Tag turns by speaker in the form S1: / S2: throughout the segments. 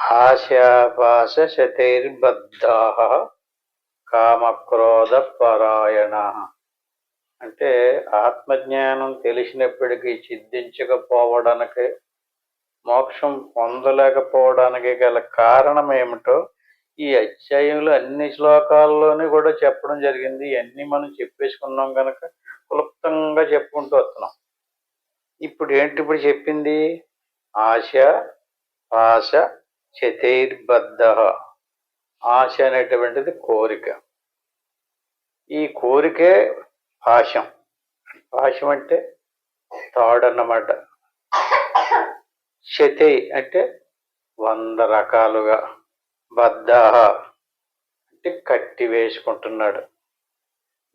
S1: ఆశాపాశశతైర్బద్ధాః కామక్రోధ పరాయణాః. అంటే ఆత్మజ్ఞానం తెలిసినప్పటికీ సిద్ధించకపోవడానికి, మోక్షం పొందలేకపోవడానికి గల కారణం ఏమిటో ఈ అధ్యాయంలో అన్ని శ్లోకాల్లోని కూడా చెప్పడం జరిగింది. ఇవన్నీ మనం చెప్పేసుకున్నాం కనుక క్లుప్తంగా చెప్పుకుంటూ వస్తున్నాం. ఇప్పుడు చెప్పింది ఆశ పాశ శతైర్బద్ధ. ఆశ అనేటువంటిది కోరిక. ఈ కోరికే పాశం. పాశం అంటే తాడు అన్నమాట. శతై అంటే 100 రకాలుగా. బద్ధ అంటే కట్టి వేసుకుంటున్నాడు,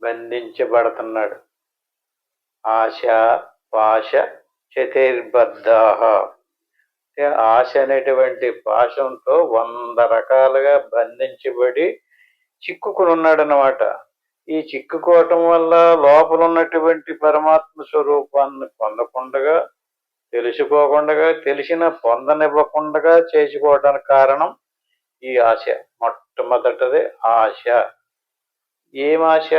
S1: బంధించబడుతున్నాడు. ఆశ పాశ శతైర్బద్ధ అంటే ఆశ అనేటువంటి పాశంతో 100 రకాలుగా బంధించబడి చిక్కుకుని ఉన్నాడు అన్నమాట. ఈ చిక్కుకోవటం వల్ల లోపల ఉన్నటువంటి పరమాత్మ స్వరూపాన్ని పొందకుండా, తెలుసుకోకుండా, తెలిసిన పొందనివ్వకుండా చేసుకోవడానికి కారణం ఈ ఆశ. మొట్టమొదటిది ఆశ. ఏం ఆశ?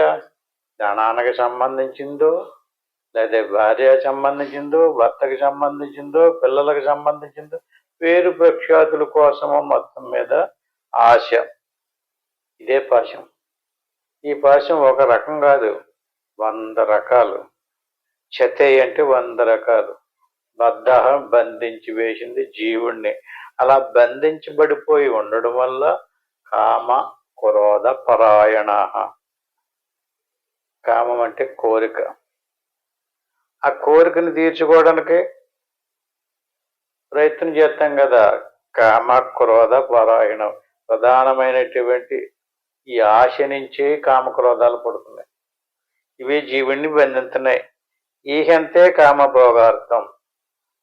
S1: ధనానికి సంబంధించిందో, లేదా భార్యకి సంబంధించిందో, భర్తకి సంబంధించిందో, పిల్లలకు సంబంధించిందో, పేరు ప్రఖ్యాతుల కోసమో మొత్తం మీద ఆశ. ఇదే పాశం. ఈ పాశం ఒక రకం కాదు, 100 రకాలు. శతై అంటే 100 రకాలు. బద్ధ బంధించి వేసింది జీవుణ్ణి. అలా బంధించబడిపోయి ఉండడం వల్ల కామ క్రోధ పరాయణ. కామం అంటే కోరిక. ఆ కోరికను తీర్చుకోవడానికి ప్రయత్నం చేస్తాం కదా. కామ క్రోధ పరాయణం ప్రధానమైనటువంటి ఈ ఆశ నుంచే కామక్రోధాలు పడుతున్నాయి. ఇవే జీవుణ్ణి బంధిస్తున్నాయి. ఈహంతే కామభోగార్థం.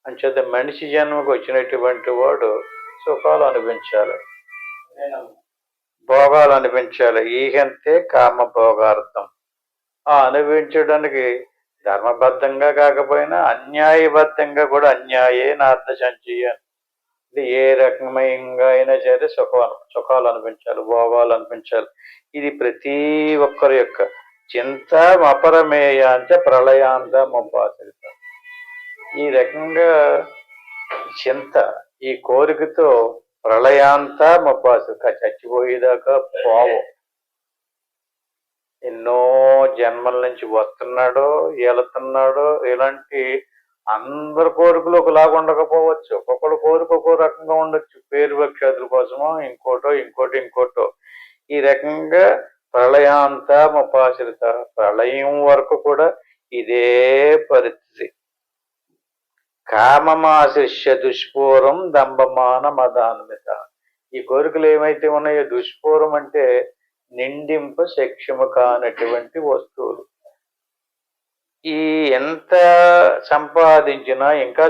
S1: అంచేత మనిషి జన్మకు వచ్చినటువంటి వాడు సుఖాలు అనిపించాలి, భోగాలు అనిపించాలి. ఈహంతే కామభోగార్థం. ఆ అనుభవించడానికి ధర్మబద్ధంగా కాకపోయినా అన్యాయబద్ధంగా కూడా, అన్యాయే నార్థ సంచయం. ఏ రకమైనగా అయినా సరే సుఖాలు అనిపించాలి, భోగాలు అనిపించాలి. ఇది ప్రతి ఒక్కరి యొక్క చింత. అపరమేయాంత ప్రళయాంత ముపాసరిత. ఈ రకంగా చింత, ఈ కోరికతో ప్రళయాంత ముపాసరిత, చచ్చిపోయేదాకా పోవు. ఎన్నో జన్మల నుంచి వస్తున్నాడో వెళుతున్నాడో. ఇలాంటి అందరి కోరికలు ఒకలాగా ఉండకపోవచ్చు. ఒక్కొక్కరు కోరిక ఒక్కో రకంగా ఉండొచ్చు. పేరు ప్రఖ్యాతుల కోసమో ఇంకోటో. ఈ రకంగా ప్రళయాంత ముపాశ్రిత. ప్రళయం వరకు కూడా ఇదే పరిస్థితి. కామమాశిష్య దుష్పూరం దంభమాన మదాన్విత. ఈ కోరికలు ఏమైతే ఉన్నాయో, దుష్పూరం అంటే నిండింప శక్ష్యము కానటువంటి వస్తువులు. ఈ ఎంత సంపాదించినా ఇంకా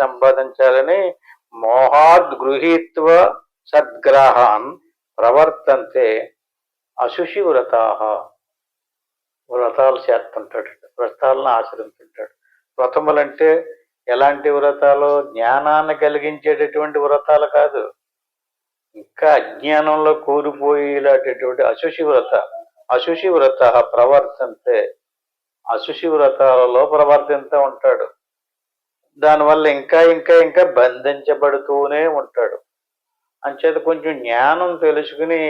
S1: సంపాదించాలని మోహాద్ గృహీత్వ సద్గ్రహాన్ ప్రవర్తంతే అశుషి వ్రతాః. వ్రతాలు చేస్తుంటాడు, వ్రతాలను ఆచరిస్తుంటాడు. వ్రతములంటే ఎలాంటి వ్రతాలు? జ్ఞానాన్ని కలిగించేటటువంటి వ్రతాలు కాదు, ఇంకా అజ్ఞానంలో కూలిపోయేటటువంటి అశుషి వ్రత ప్రవర్తంతే. అశుషి వ్రతాలలో ప్రవర్తిస్తూ ఉంటాడు. దానివల్ల ఇంకా బంధించబడుతూనే ఉంటాడు. అంచేత కొంచెం జ్ఞానం తెలుసుకుని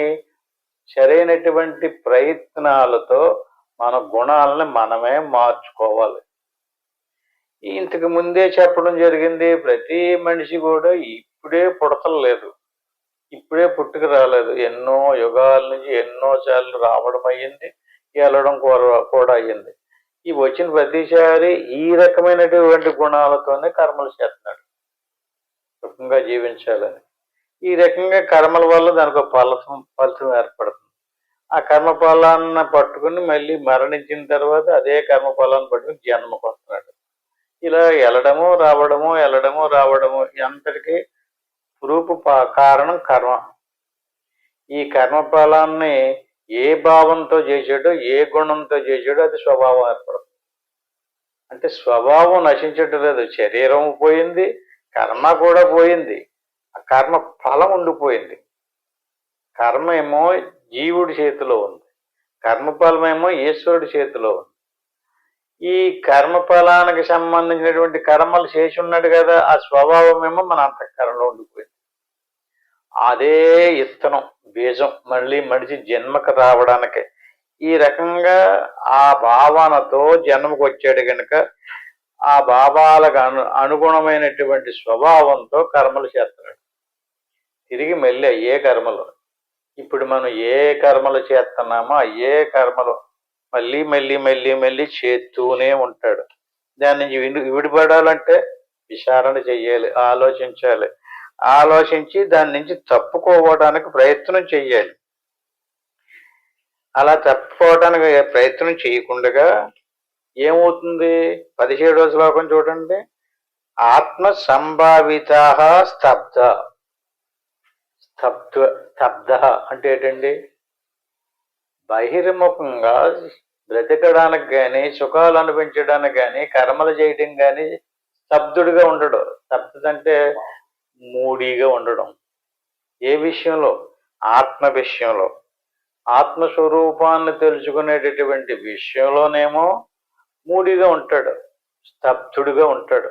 S1: సరైనటువంటి ప్రయత్నాలతో మన గుణాలని మనమే మార్చుకోవాలి. ఇంతకు ముందే చెప్పడం జరిగింది, ప్రతి మనిషి కూడా ఇప్పుడే పుడతలేదు, ఇప్పుడే పుట్టుకు రాలేదు. ఎన్నో యుగాల నుంచి ఎన్నోసార్లు రావడం అయ్యింది, వెళ్ళడం కూడా అయ్యింది. ఈ వచ్చిన ప్రతిసారి ఈ రకమైనటువంటి గుణాలతోనే కర్మలు చేస్తున్నాడు, సుఖంగా జీవించాలని. ఈ రకంగా కర్మల వల్ల దానికి ఫలితం ఏర్పడుతుంది. ఆ కర్మఫలాన్ని పట్టుకుని మళ్ళీ మరణించిన తర్వాత అదే కర్మఫలాన్ని పట్టుకుని జన్మకు వస్తున్నాడు. ఇలా వెళ్ళడము రావడము అంతటికీ రూపు కారణం కర్మ. ఈ కర్మఫలాన్ని ఏ భావంతో చేసాడో, ఏ గుణంతో చేసాడో అది స్వభావం ఏర్పడుతుంది. అంటే స్వభావం నశించటం లేదు. శరీరం పోయింది, కర్మ కూడా పోయింది. ఆ కర్మ ఫలం ఉండిపోయింది. కర్మ ఏమో జీవుడి చేతిలో ఉంది, కర్మఫలం ఏమో ఈశ్వరుడి చేతిలో ఉంది. ఈ కర్మఫలానికి సంబంధించినటువంటి కర్మలు చేసి ఉన్నాడు కదా, ఆ స్వభావం ఏమో మన అంతఃకరణలో ఉండిపోయింది. అదే ఇత్తనం, బీజం మళ్ళీ మనిషి జన్మకు రావడానికి ఈ రకంగా ఆ భావనతో జన్మకు వచ్చాడు కనుక ఆ భావాలకు అనుగుణమైనటువంటి స్వభావంతో కర్మలు చేస్తున్నాడు. తిరిగి మళ్ళీ అయ్యే కర్మలు, ఇప్పుడు మనం ఏ కర్మలు చేస్తున్నామో అయ్యే కర్మలు మళ్ళీ మళ్ళీ మళ్ళీ మళ్ళీ చేస్తూనే ఉంటాడు. దాని నుంచి విడిపడాలంటే విచారణ చెయ్యాలి, ఆలోచించాలి, ఆలోచించి దాని నుంచి తప్పుకోవడానికి ప్రయత్నం చెయ్యాలి. అలా తప్పుకోవడానికి ప్రయత్నం చేయకుండా ఏమవుతుంది? 17వ శ్లోకం చూడండి. ఆత్మ సంభావిత స్తబ్ద. స్తబ్ద అంటే ఏంటండి? బహిర్ముఖంగా బ్రతకడానికి కానీ సుఖాలు అనిపించడానికి కానీ కర్మలు చేయడం కానీ స్తబ్దుడిగా ఉండడం. స్తబ్దత అంటే మూడీగా ఉండడం. ఏ విషయంలో? ఆత్మ విషయంలో. ఆత్మస్వరూపాన్ని తెలుసుకునేటటువంటి విషయంలోనేమో మూడిగా ఉంటాడు, స్తబ్దుడిగా ఉంటాడు,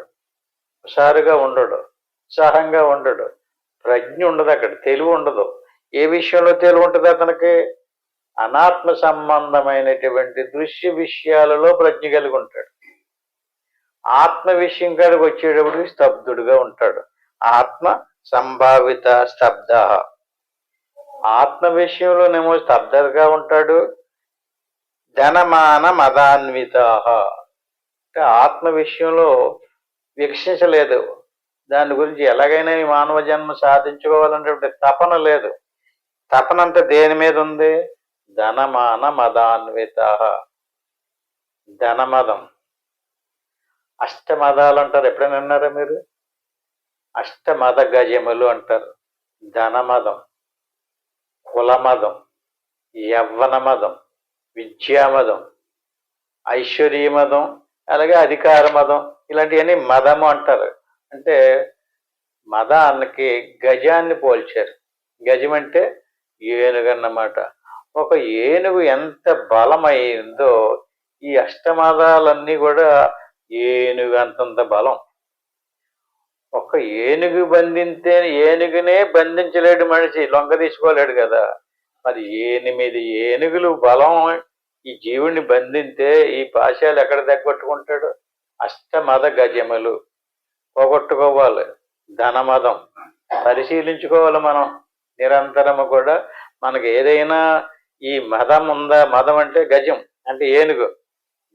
S1: హుషారుగా ఉండడు, ఉత్సాహంగా ఉండడు, ప్రజ్ఞ ఉండదు, అక్కడ తెలివి ఉండదు. ఏ విషయంలో తెలివి ఉంటుంది అతనికి? అనాత్మ సంబంధమైనటువంటి దృశ్య విషయాలలో ప్రజ్ఞ కలిగి ఉంటాడు. ఆత్మ విషయం కాడికి వచ్చేటప్పటికి స్తబ్దుడిగా ఉంటాడు. ఆత్మ సంభావిత స్తబ్ద. ఆత్మ విషయంలోనేమో స్తబ్దతగా ఉంటాడు. ధనమాన మదాన్విత అంటే ఆత్మ విషయంలో వీక్షించలేదు, దాని గురించి ఎలాగైనా ఈ మానవ జన్మ సాధించుకోవాలనేటువంటి తపన లేదు. తపనంతా దేని మీద ఉంది? ధనమాన మదాన్విత. ధనమదం. అష్టమదాలు అంటారు, ఎప్పుడైనా అన్నారా మీరు? అష్టమద గజములు అంటారు. ధనమదం, కులమదం, యవ్వనమదం, విద్యామదం, ఐశ్వర్యమదం, అలాగే అధికార మదం, ఇలాంటివన్నీ మదము అంటారు. అంటే మదానికి గజాన్ని పోల్చారు. గజం అంటే ఏనుగు అన్నమాట. ఒక ఏనుగు ఎంత బలమైందో ఈ అష్టమదాలన్నీ కూడా ఏనుగు అంతంత బలం. ఒక ఏనుగు బంధింతే ఏనుగునే బంధించలేడు మనిషి, లొంగ తీసుకోలేడు కదా. మరి 8 ఏనుగులు బలం ఈ జీవుడిని బంధింతే ఈ పాశాలు ఎక్కడ తగ్గొట్టుకుంటాడు? అష్టమద గజములు పోగొట్టుకోవాలి. ధనమదం పరిశీలించుకోవాలి మనం నిరంతరము కూడా. మనకి ఏదైనా ఈ మదం ఉందా? మదం అంటే గజం అంటే ఏనుగు.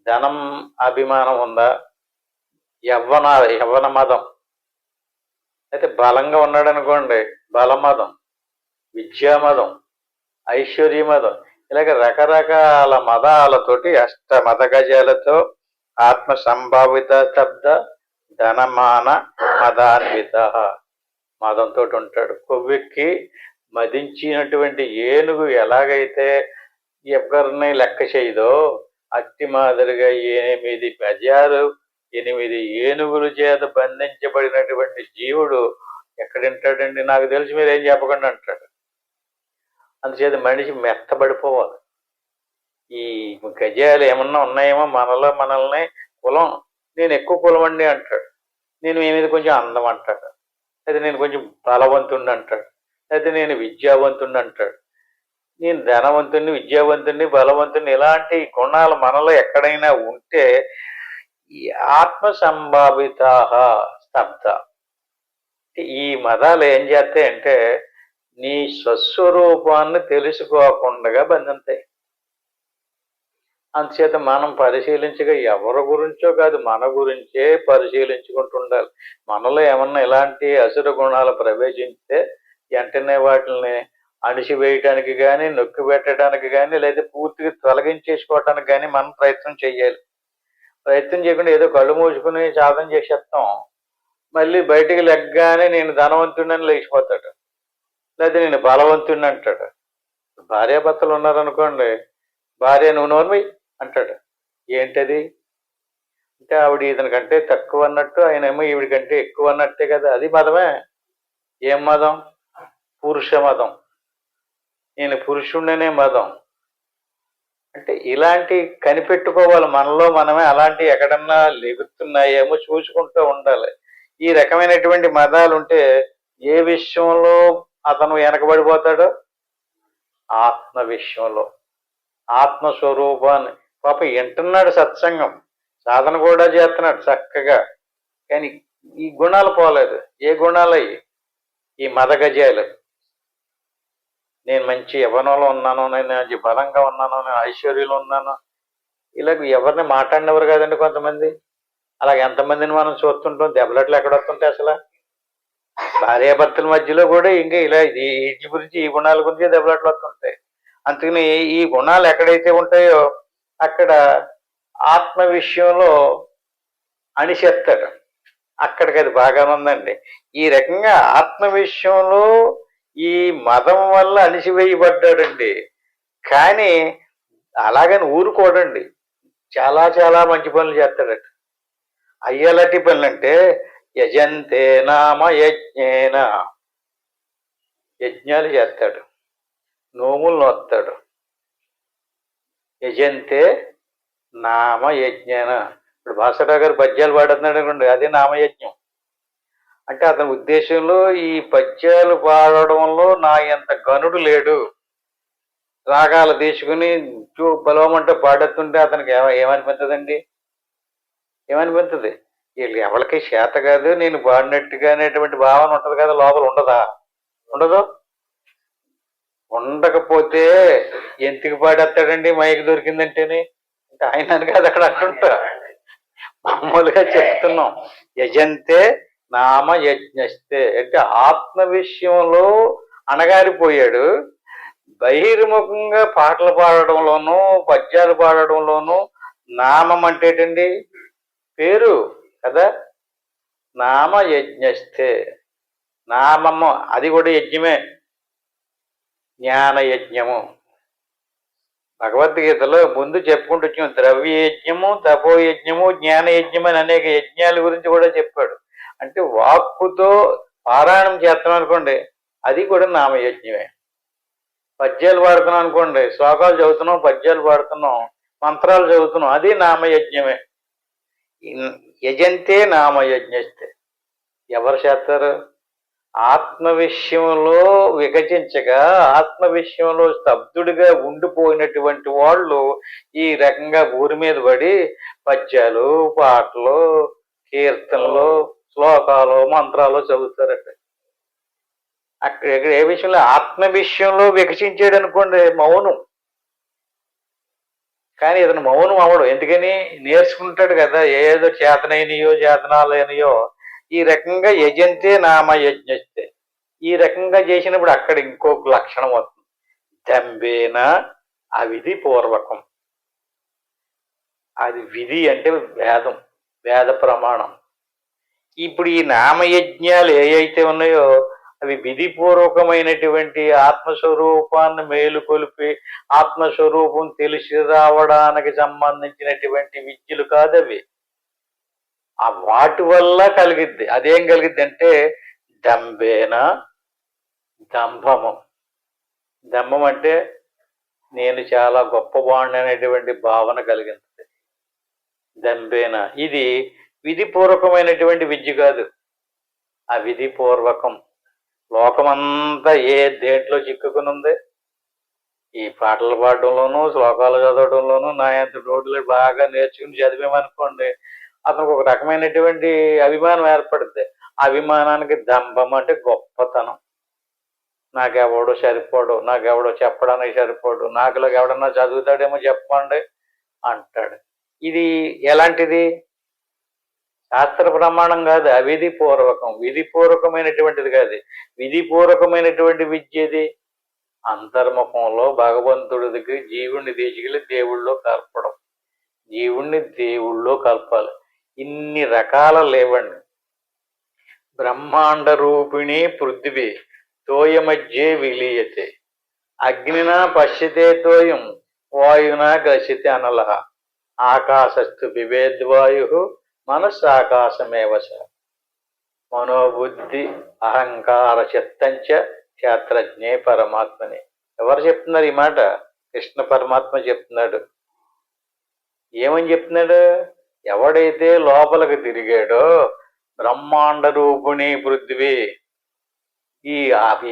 S1: ధనం అభిమానం ఉందా? యవ్వన మదం అయితే బలంగా ఉన్నాడు అనుకోండి, బలమదం, విద్యామదం, ఐశ్వర్యమదం, ఇలాగ రకరకాల మదాలతోటి అష్టమద గజాలతో ఆత్మ సంభావిత స్తబ్ద ధనమాన మదాన్విత మదంతో ఉంటాడు. కొవ్వెక్కి మదించినటువంటి ఏనుగు ఎలాగైతే ఎవరిని లెక్క చేయదో అట్టి మాదిరిగా 8 గజాలు 8 ఏనుగుల చేత బంధించబడినటువంటి జీవుడు ఎక్కడింటాడండి? నాకు తెలిసి మీరు ఏం చెప్పకుండా అంటాడు. అందుచేత మనిషి మెత్తబడిపోవాలి. ఈ గజాలు ఏమన్నా ఉన్నాయేమో మనలో మనల్ని కులం, నేను ఎక్కువ కులం అండి అంటాడు, నేను మీ మీద కొంచెం అందం అంటాడు, అయితే నేను కొంచెం బలవంతుణ్ణి అంటాడు, అయితే నేను విద్యావంతుణ్ణి అంటాడు, నేను ధనవంతుణ్ణి, విద్యావంతుణ్ణి, బలవంతుణ్ణి. ఇలాంటి గుణాలు మనలో ఎక్కడైనా ఉంటే ఈ ఆత్మ సంభావిత స్తబ్ద. ఈ మదాలు ఏం చేస్తాయంటే నీ స్వస్వరూపాన్ని తెలుసుకోకుండా బంధిస్తాయి. అందుచేత మనం పరిశీలించగా ఎవరి గురించో కాదు, మన గురించే పరిశీలించుకుంటుండాలి. మనలో ఏమన్నా ఇలాంటి అసుర గుణాలు ప్రవేశించితే వెంటనే వాటిని అణిచివేయటానికి కానీ, నొక్కి పెట్టడానికి కానీ, లేదా పూర్తిగా తొలగించేసుకోవటానికి కానీ మనం ప్రయత్నం చేయాలి. ప్రయత్నం చేయకుండా ఏదో కళ్ళు మూసుకుని సాధన చేసేస్తాం, మళ్ళీ బయటికి లెగ్గానే నేను ధనవంతుడిని లేచిపోతాడు, లేదా నేను బలవంతుడిని అంటాడు. భార్యాభర్తలు ఉన్నారనుకోండి, భార్య నువ్వు నోర్మి అంటాడు. ఏంటది అంటే ఆవిడ ఇతనికంటే తక్కువ అన్నట్టు, ఆయన ఏమో ఈవిడికంటే ఎక్కువ అన్నట్టే కదా, అది మదమే. ఏం మదం? పురుష మదం. నేను పురుషుణ్ణనే మదం. అంటే ఇలాంటి కనిపెట్టుకోవాలి మనలో మనమే. అలాంటివి ఎక్కడన్నా లెగుతున్నాయేమో చూసుకుంటూ ఉండాలి. ఈ రకమైనటువంటి మదాలు ఉంటే ఏ విషయంలో అతను వెనకబడిపోతాడో? ఆత్మ విషయంలో, ఆత్మస్వరూపాన్ని. పాప వింటున్నాడు సత్సంగం, సాధన కూడా చేస్తున్నాడు చక్కగా, కానీ ఈ గుణాలు పోలేదు. ఏ గుణాలయ్యి? ఈ మదగజాలు. నేను మంచి యవ్వనంలో ఉన్నాను, నేను మంచి బలంగా ఉన్నాను, నేను ఐశ్వర్యంలో ఉన్నాను, ఇలాగ ఎవరిని మాట్లాడినవారు కాదండి కొంతమంది. అలాగే ఎంతమందిని మనం చూస్తుంటాం. దెబ్బలాట్లు ఎక్కడ వస్తుంటాయి అసలు? భార్యాభర్తల మధ్యలో కూడా ఇంకా ఇలా ఈ గురించి, ఈ గుణాల గురించి దెబ్బలాట్లు వస్తుంటాయి. అందుకని ఈ గుణాలు ఎక్కడైతే ఉంటాయో అక్కడ ఆత్మ విషయంలో అణిచేస్తాడు. అక్కడికి అది బాగా ఉందండి. ఈ రకంగా ఆత్మ విషయంలో ఈ మతం వల్ల అణిచివేయబడ్డాడండి. కానీ అలాగని ఊరుకోడండి, చాలా చాలా మంచి పనులు చేస్తాడట. అయ్యలాంటి పనులు అంటే యజంతే నామ యజ్ఞేన, యజ్ఞాలు చేస్తాడు, నోములు నోస్తాడు. యజంతే నామ యజ్ఞేన. ఇప్పుడు భాస్కరరావు గారు పద్యాలు పాడుతున్నాడు అనుకోండి, అదే నామయజ్ఞం. అంటే అతని ఉద్దేశంలో ఈ పద్యాలు పాడడంలో నా ఎంత గనుడు లేడు. రాగాలు తీసుకుని బలవమంటే పాడుతుంటే అతనికి ఏమనిపించదండి? ఏమనిపించదు? వీళ్ళు ఎవరికి చేత కాదు, నేను పాడినట్టుగా అనేటువంటి భావన ఉంటది కదా, లోపల ఉండదా? ఉండదు. ఉండకపోతే ఎందుకు పాడేస్తాడండి మైకి దొరికిందంటేనే? అంటే ఆయన కాదు అక్కడ అంటుంటా, మామూలుగా చెప్తున్నాం. యజంతే నామ యజ్ఞస్తే అంటే ఆత్మ విషయంలో అణగారిపోయాడు. బహిర్ముఖంగా పాటలు పాడడంలోనూ పద్యాలు పాడడంలోనూ నామం అంటేటండి పేరు కదా. నామ యజ్ఞస్తే, నామము అది కూడా యజ్ఞమే, జ్ఞాన యజ్ఞము. భగవద్గీతలో ముందు చెప్పుకుంటూ వచ్చాం, ద్రవ్య యజ్ఞము, తపో యజ్ఞము, జ్ఞాన యజ్ఞం అని అనేక యజ్ఞాల గురించి కూడా చెప్పాడు. అంటే వాక్కుతో పారాయణం చేస్తున్నాం అనుకోండి, అది కూడా నామయజ్ఞమే. పద్యాలు పాడుతున్నాం అనుకోండి, శ్లోకాలు చదువుతున్నాం, పద్యాలు పాడుతున్నాం, మంత్రాలు చదువుతున్నాం, అది నామయజ్ఞమే. యజంతే నామయజ్ఞస్తే. ఎవరు చేస్తారు? ఆత్మ విషయంలో వికచించగా, ఆత్మ విషయంలో స్తబ్దుడిగా ఉండిపోయినటువంటి వాళ్ళు ఈ రకంగా ఊరి మీద పడి పద్యాలు, పాటలు, కీర్తనలు, శ్లోకాలు, మంత్రాలు చదువుతారట. అక్కడ ఏ విషయంలో? ఆత్మ విషయంలో వికసించాడు అనుకోండి, మౌనం. కానీ ఇతను మౌనం అవడు. ఎందుకని? నేర్చుకుంటాడు కదా, ఏదో చేతనైనయో చేతనాలైనయో. ఈ రకంగా యజంతే నామ యజ్ఞస్తే. ఈ రకంగా చేసినప్పుడు అక్కడ ఇంకొక లక్షణం వస్తుంది, దంబేన అవిధి పూర్వకం. అది విధి అంటే వేదం, వేద ప్రమాణం. ఇప్పుడు ఈ నామయజ్ఞాలు ఏవైతే ఉన్నాయో అవి విధిపూర్వకమైనటువంటి ఆత్మస్వరూపాన్ని మేలుకొలిపి ఆత్మస్వరూపం తెలిసి రావడానికి సంబంధించినటువంటి విద్యలు కాదు అవి. ఆ వాటి వల్ల కలిగిద్ది. అదేం కలిగిద్ది అంటే దంభేన, దంభము. దంభం అంటే నేను చాలా గొప్పవాణ్ణి అనేటువంటి భావన కలిగింది. దంభేన. ఇది విధిపూర్వకమైనటువంటి విద్య కాదు, ఆ విధిపూర్వకం. లోకమంతా దేంట్లో చిక్కుకుని ఉంది? ఈ పాటలు పాడడంలోనూ శ్లోకాలు చదవడంలోనూ. నా ఎంత రోడ్లు బాగా నేర్చుకుని చదివామనుకోండి, అతనికి ఒక రకమైనటువంటి అభిమానం ఏర్పడుద్ది. అభిమానానికి దంభం అంటే గొప్పతనం. నాకెవడో సరిపోడు, నాకెవడో చెప్పడానికి సరిపోడు, నాకులో ఎవడన్నా చదువుతాడేమో చెప్పండి అంటాడు. ఇది ఎలాంటిది? శాస్త్ర ప్రమాణం కాదు, అవిధిపూర్వకం. విధిపూర్వకమైనటువంటిది కాదు. విధిపూర్వకమైనటువంటి విద్యది అంతర్ముఖంలో భగవంతుడి దగ్గర జీవుణ్ణి తీసుకెళ్ళి దేవుళ్ళో కలపడం. జీవుణ్ణి దేవుళ్ళో కలపాలి. ఇన్ని రకాల లేవండి. బ్రహ్మాండ రూపిణి పృథివీ తోయమధ్యే విలీయతే, అగ్నినా పశ్యతే తోయం, వాయునా గ్రసితే అనలహ, ఆకాశస్థు పిబేద్వాయు మనస్సాకాశమేవ చ. మనోబుద్ధి అహంకార చిత్తంచ క్షేత్రజ్ఞే పరమాత్మని. ఎవరు చెప్తున్నారు ఈ మాట? కృష్ణ పరమాత్మ చెప్తున్నాడు. ఏమని చెప్తున్నాడు? ఎవడైతే లోపలికి తిరిగాడో బ్రహ్మాండ రూపిణి పృథ్వీ, ఈ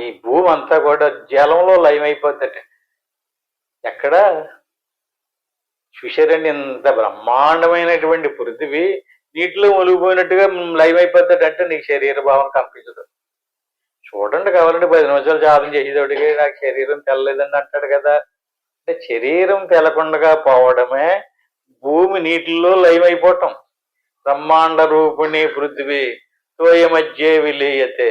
S1: ఈ భూమి అంతా కూడా జలంలో లయమైపోద్దట. ఎక్కడ చూశారండి? ఇంత బ్రహ్మాండమైనటువంటి పృథివీ నీటిలో ఒలిగిపోయినట్టుగా లయమైపోద్దట. అంటే నీకు శరీర భావం కనిపించదు. చూడండి, కావాలంటే 10 నిమిషాలు సాధన చేసేటోడికి నాకు శరీరం తెల్లలేదని అంటాడు కదా. అంటే శరీరం తెలకుండా పోవడమే భూమి నీటిలో లయమైపోవటం. బ్రహ్మాండ రూపిణి పృథివీ తోయ మధ్య విలీయతే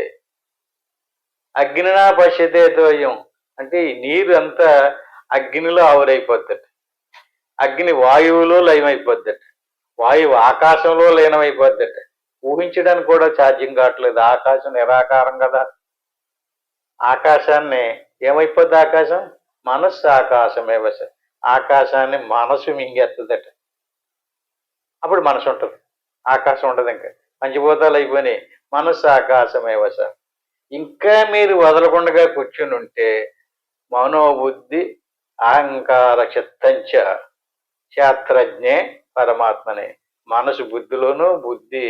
S1: అగ్నినా పశ్యతే తోయం. అంటే ఈ నీరు అంతా అగ్నిలో ఆవిరైపోద్దట. అగ్ని వాయువులో లయమైపోద్దట. వాయువు ఆకాశంలో లీనమైపోద్దట. ఊహించడానికి కూడా సాధ్యం కావట్లేదు. ఆకాశం నిరాకారం కదా. ఆకాశాన్ని ఏమైపోద్ది? ఆకాశం మనస్సు ఆకాశమే వస. ఆకాశాన్ని మనసు మింగేస్తుందట. అప్పుడు మనసు ఉంటుంది, ఆకాశం ఉండదు. ఇంకా పంచభూతాలు అయిపోయినాయి. మనస్సు ఆకాశమే వస. ఇంకా మీరు వదలకుండా కూర్చుని ఉంటే మనోబుద్ధి అహంకార చిత్తంచ క్షేత్రజ్ఞే పరమాత్మనే. మనసు బుద్ధిలోనూ, బుద్ధి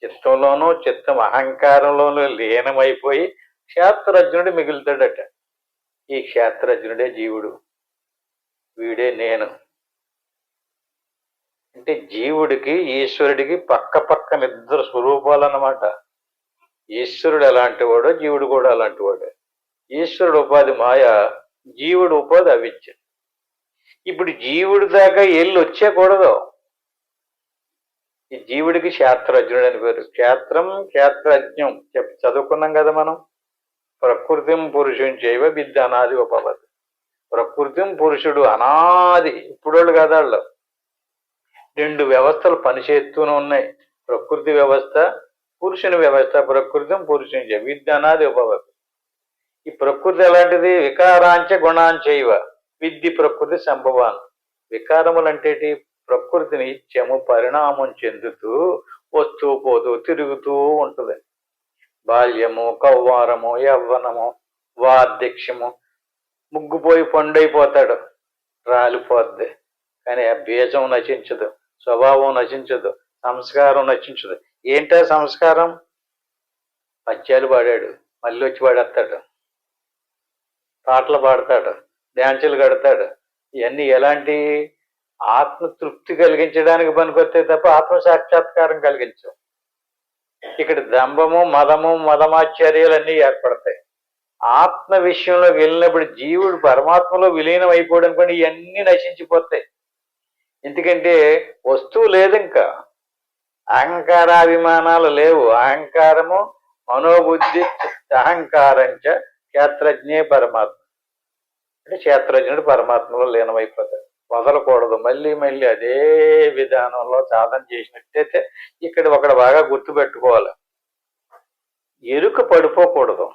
S1: చిత్తంలోనూ, చిత్తం అహంకారంలోనూ లీనమైపోయి క్షేత్రజ్ఞుడు మిగులుతాడట. ఈ క్షేత్రజ్ఞుడే జీవుడు. వీడే నేను. అంటే జీవుడికి ఈశ్వరుడికి పక్క పక్కన ఇద్దరు స్వరూపాలు అన్నమాట. ఈశ్వరుడు ఎలాంటి వాడో జీవుడు కూడా అలాంటి వాడే. ఈశ్వరుడు ఉపాధి మాయ, జీవుడు ఉపాధి అవిద్య. ఇప్పుడు జీవుడి దాకా వెళ్ళి వచ్చేకూడదు. ఈ జీవుడికి క్షేత్రజ్ఞుడు అని పేరు. క్షేత్రం క్షేత్రజ్ఞం చదువుకున్నాం కదా మనం. ప్రకృతిం పురుషుని చేయవ విద్య అనాది ఉపవద్దు. ప్రకృతిం పురుషుడు అనాది, ఇప్పుడోళ్ళు కదా వాళ్ళు. 2 వ్యవస్థలు పనిచేస్తూనే ఉన్నాయి. ప్రకృతి వ్యవస్థ, పురుషుని వ్యవస్థ. ప్రకృతిం పురుషుని చేయ విద్య అనాది ఉపవద్దు. ఈ ప్రకృతి ఎలాంటిది? వికారాంచ గుణాంచైవ విద్ధి ప్రకృతి సంభవాన్. వికారములంటేటి? ప్రకృతి నిత్యము పరిణామం చెందుతూ వస్తూ పోతూ తిరుగుతూ ఉంటుంది. బాల్యము, కౌవారము, యవ్వనము, వార్ధక్యము. ముగ్గుపోయి పండైపోతాడు, రాలిపోద్ది. కానీ ఆ బీజం నశించదు, స్వభావం నశించదు, సంస్కారం నశించదు. ఏంటో సంస్కారం? పద్యాలు పాడాడు, మళ్ళీ వచ్చి పాడేస్తాడు. పాటలు పాడతాడు, డ్యాన్సులు కడతాడు. ఇవన్నీ ఎలాంటి? ఆత్మతృప్తి కలిగించడానికి పనికొస్తాయి తప్ప ఆత్మ సాక్షాత్కారం కలిగించవు. ఇక్కడ దంభము, మదము, మదమాశ్చర్యాలన్నీ ఏర్పడతాయి. ఆత్మ విషయంలోకి వెళ్ళినప్పుడు జీవుడు పరమాత్మలో విలీనం అయిపోవడం అనుకోండి, ఇవన్నీ నశించిపోతాయి. ఎందుకంటే వస్తువు లేదు, ఇంకా అహంకారాభిమానాలు లేవు. అహంకారము, మనోబుద్ధి, అహంకారంచ క్షేత్రజ్ఞే పరమాత్మ. అంటే క్షేత్రజ్ఞుడు పరమాత్మలో లీనమైపోతాడు. వదలకూడదు. మళ్ళీ మళ్ళీ అదే విధానంలో సాధన చేసినట్టయితే ఇక్కడ ఒకటి బాగా గుర్తుపెట్టుకోవాలి. ఎరుక పడిపోకూడదు.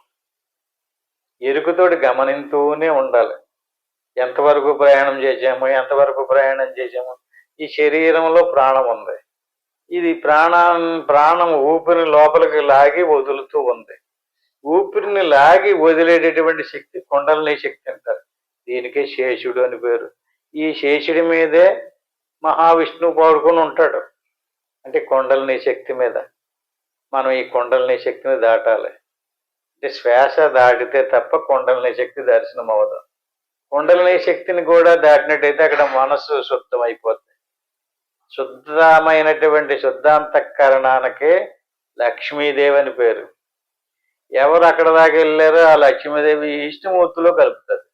S1: ఎరుకతోటి గమనిస్తూనే ఉండాలి. ఎంతవరకు ప్రయాణం చేసాము. ఈ శరీరంలో ప్రాణం ఉంది. ఇది ప్రాణం ఊపిరిని లోపలికి లాగి వదులుతూ ఉంది. ఊపిరిని లాగి వదిలేటటువంటి శక్తి కుండలిని శక్తి అంటారు. దీనికే శేషుడు అని పేరు. ఈ శేషుడి మీదే మహావిష్ణువు పడుకొని ఉంటాడు. అంటే కుండలిని శక్తి మీద. మనం ఈ కుండలిని శక్తిని దాటాలి. అంటే శ్వాస దాటితే తప్ప కుండలిని శక్తి దర్శనం అవ్వదు. కుండలిని శక్తిని కూడా దాటినట్టయితే అక్కడ మనస్సు శుద్ధమైపోతుంది. శుద్ధమైనటువంటి శుద్ధాంతఃకరణానికి లక్ష్మీదేవి అని పేరు. ఎవరు అక్కడ దాకా వెళ్ళారో ఆ లక్ష్మీదేవి విష్ణుమూర్తిలో కలుపుతుంది,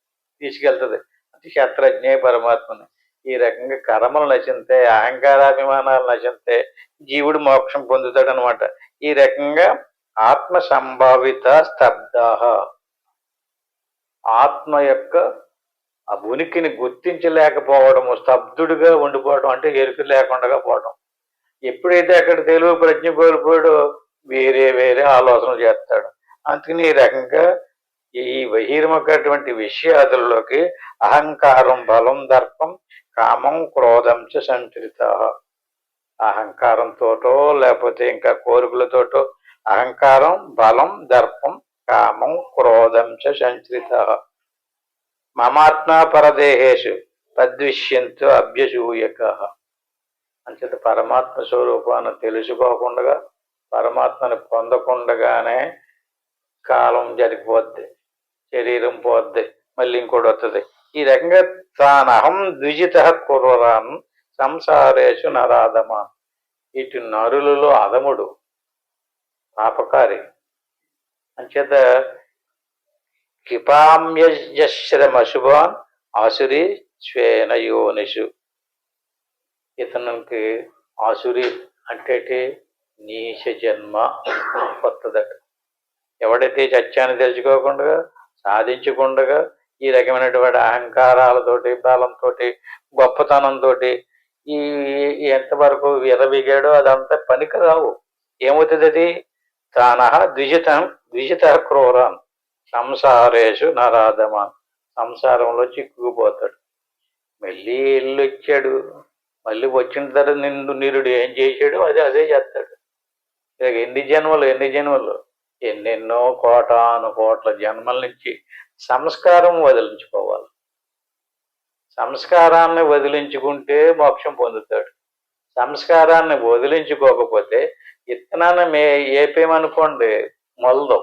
S1: తీసుకెళ్తుంది. అది క్షేత్రజ్ఞే పరమాత్మని. ఈ రకంగా కర్మలు నశింతే, అహంకారాభిమానాలు నశింతే జీవుడు మోక్షం పొందుతాడు అనమాట. ఈ రకంగా ఆత్మ సంభావిత స్తబ్దాహ, ఆత్మ యొక్క ఆ ఉనికిని గుర్తించలేకపోవడము, స్తబ్దుడిగా ఉండిపోవడం అంటే ఎరుక లేకుండా పోవడం. ఎప్పుడైతే అక్కడ తెలుగు ప్రజ్ఞ కోల్పోయాడో వేరే వేరే ఆలోచనలు చేస్తాడు. అందుకని ఈ రకంగా ఈ బహిర్ముఖటువంటి విషయాదుల్లోకి అహంకారం, బలం, దర్పం, కామం, క్రోధం చ సంచరిత. అహంకారంతోటో లేకపోతే ఇంకా కోరికలతోటో అహంకారం, బలం, దర్పం, కామం, క్రోధం చ సంశ్రిత మమాత్మా పరదేహేషు తద్విష్యంతో అభ్యసూయక. అంచేత పరమాత్మ స్వరూపాన్ని తెలుసుకోకుండా, పరమాత్మని పొందకుండగానే కాలం జరిగిపోద్ది, శరీరం పోద్ది, మళ్ళీ ఇంకోటి వస్తుంది. ఈ రకంగా తానహం ద్విజిత కుర్వరాన్ సంసారేషు నరాధమా. ఇటు నరులలో అధముడు, పాపకారి. అంచేత క్షిపామ్యశ్రమశుభాన్ ఆసురి స్వేన యోనిషు. ఇతనికి ఆసురి అంటే నీచ జన్మ కొత్తదట. ఎవడైతే సత్యాన్ని తెలుసుకోకుండా, సాధించకుండా, ఈ రకమైనటువంటి అహంకారాలతోటి, బలంతో, గొప్పతనంతో ఈ ఎంతవరకు విరవిగాడో అదంతా పనికి రావు. ఏమవుతుంది అది? తానహ ద్విజిత క్రూరాన్ సంసారేషు నరాధమాన్. సంసారంలో చిక్కుకుపోతాడు. మళ్ళీ ఇల్లు వచ్చాడు, మళ్ళీ వచ్చిన తర్వాత నిరుడు ఏం చేశాడు అదే చేస్తాడు. ఇక ఎన్ని జన్మలు ఎన్నెన్నో కోటాను కోట్ల జన్మల నుంచి సంస్కారం వదిలించుకోవాలి. సంస్కారాన్ని వదిలించుకుంటే మోక్షం పొందుతాడు. సంస్కారాన్ని వదిలించుకోకపోతే ఇత్తనాన్ని ఏపేమనుకోండి మొలదు.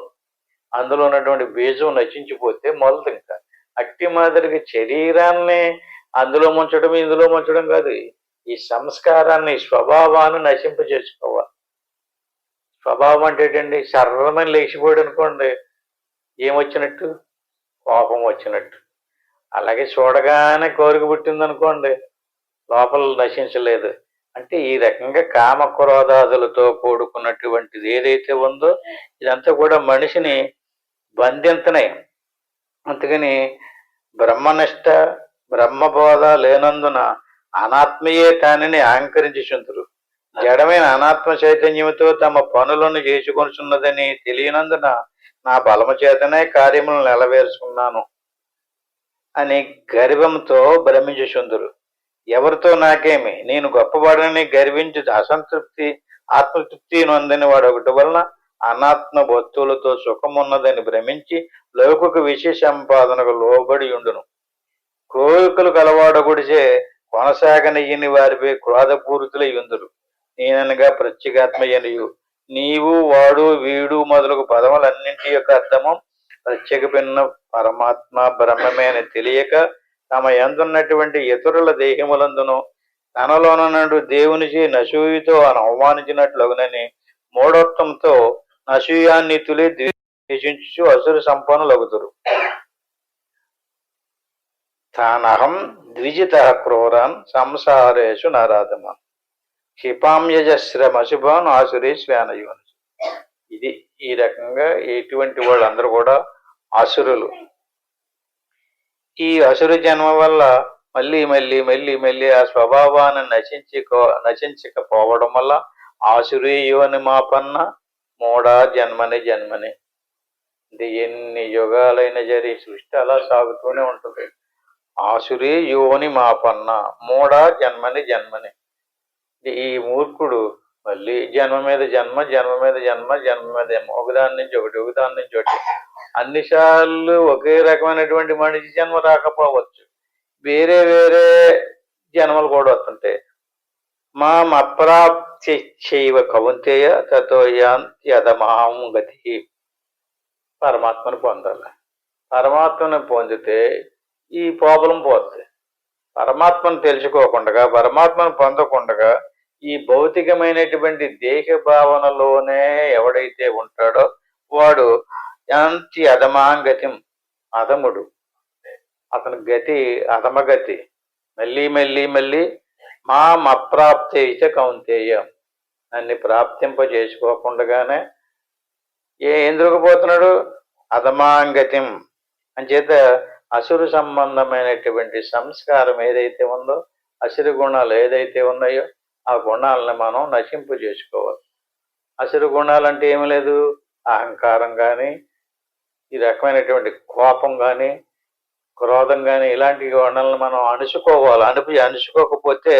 S1: అందులో ఉన్నటువంటి బీజం నశించిపోతే మొలదు. ఇంకా అట్టి మాదిరిగా శరీరాన్ని అందులో ముంచడం, ఇందులో ముంచడం కాదు. ఈ సంస్కారాన్ని, స్వభావాన్ని నశింపజేసుకోవాలి. స్వభావం అంటే ఏంటండి? సర్వమని లేచిపోయాడు అనుకోండి, ఏమొచ్చినట్టు? కోపం వచ్చినట్టు. అలాగే చూడగానే కోరిక పుట్టిందనుకోండి, లోపల నశించలేదు. అంటే ఈ రకంగా కామక్రోధాదులతో కూడుకున్నటువంటిది ఏదైతే ఉందో ఇదంతా కూడా మనిషిని బంధించనాయి. అందుకని బ్రహ్మనిష్ట, బ్రహ్మబోధ లేనందున అనాత్మయే తానిని అహంకరించుచుందురు. జడమైన అనాత్మ చైతన్యముతో తమ పనులను చేసుకొనుచున్నదని తెలియనందున నా బలము చేతనే కార్యములను నెలవేర్చుకున్నాను అని గర్వంతో భ్రమించుచుందురు. ఎవరితో నాకేమి, నేను గొప్పవాడని గర్వించి అసంతృప్తి, ఆత్మతృప్తి నొందని వాడు ఒకటి వలన అనాత్మ వస్తువులతో సుఖమున్నదని భ్రమించి లౌకిక విషయ సంపాదనకు లోబడి ఉండును. కోరికలు కలవాడగుడిచే కొనసాగనయ్యని వారిపై క్రోధపూరితులై ఉందురు. నేననగా ప్రత్యేగాత్మయనియు. నీవు, వాడు, వీడు మొదలగు పదములన్నింటి యొక్క అర్థము ప్రత్యేక భిన్న పరమాత్మ బ్రహ్మమే అని తెలియక తమ యందున్నటువంటి ఇతరుల దేహములందును తనలోనున్నటు దేవునిచే నసూయుతో అవమానించినట్లగునని మూఢత్వంతో నసూయాన్ని తులి ద్వేషించు అసురు సంపన్నులగుదురు. తానహం ద్విజిత క్రూరాన్ సంసారేషు నరాధమాన్ క్షిపామ్యజశ్రమశుభాన్ ఆసురీ శ్వానయోని. ఇది ఈ రకంగా ఇటువంటి వాళ్ళందరూ కూడా అసురులు. ఈ అసురు జన్మ వల్ల మళ్ళీ మళ్ళీ మళ్ళీ మళ్ళీ ఆ స్వభావాన్ని నశించకపోవడం వల్ల ఆసురీ యోని మాపన్న మూడా జన్మని జన్మని. ఇది ఎన్ని యుగాలైనా జరి సృష్టి అలా సాగుతూనే ఉంటుంది. ఆసురీ యోని మాపన్న మూడా జన్మని జన్మని. ఈ మూర్ఖుడు మళ్ళీ జన్మ మీద జన్మ, జన్మ మీద జన్మ, జన్మ మీద జన్మ, ఒకదాని నుంచి ఒకటి, ఒకదాని నుంచి ఒకటి. అన్నిసార్లు ఒకే రకమైనటువంటి మనిషి జన్మ రాకపోవచ్చు, వేరే వేరే జన్మలు కూడా వస్తుంటాయి. అప్రాప్తి చైవ కౌంతేయ తతో యదమాం గతి. పరమాత్మను పొందాలి. పరమాత్మను పొందితే ఈ ప్రాబ్లం పోతుంది. పరమాత్మను తెలుసుకోకుండా, పరమాత్మను పొందకుండా ఈ భౌతికమైనటువంటి దేహ భావనలోనే ఎవడైతే ఉంటాడో వాడు యాంతి అధమాంగతిం, అధముడు. అతని గతి అధమగతి. మళ్ళీ మళ్ళీ మళ్ళీ అప్రాప్తే ఇచ కౌంతేయ, అన్ని ప్రాప్తింపజేసుకోకుండానే ఏం దొరికిపోతున్నాడు? అధమాంగతిం. అంచేత అసురు సంబంధమైనటువంటి సంస్కారం ఏదైతే ఉందో, అసురు గుణాలు ఏదైతే ఉన్నాయో ఆ గుణాలను మనం నశింపు చేసుకోవాలి. అసురు గుణాలంటే ఏమి లేదు, అహంకారం కానీ, ఈ రకమైనటువంటి కోపం కానీ, క్రోధం కానీ, ఇలాంటి గుణాలను మనం అణుచుకోవాలి. అణుచుకోకపోతే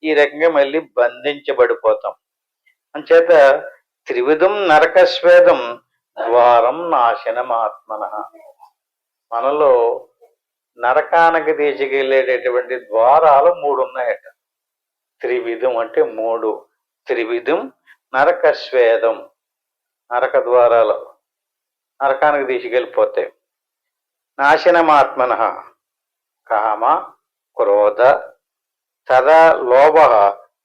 S1: ఈ రకంగా మళ్ళీ బంధించబడిపోతాం. అంచేత త్రివిధం నరకస్వేదం ద్వారం నాశనమాత్మన. మనలో నరకానికి తీసుకెళ్ళేటటువంటి ద్వారాలు 3 ఉన్నాయట. త్రివిధం అంటే 3. త్రివిధం నరకస్వేదం, నరక ద్వారాలు, నరకానికి తీసుకెళ్ళిపోతే. నాశనమాత్మన కామ క్రోధ తదా లోభ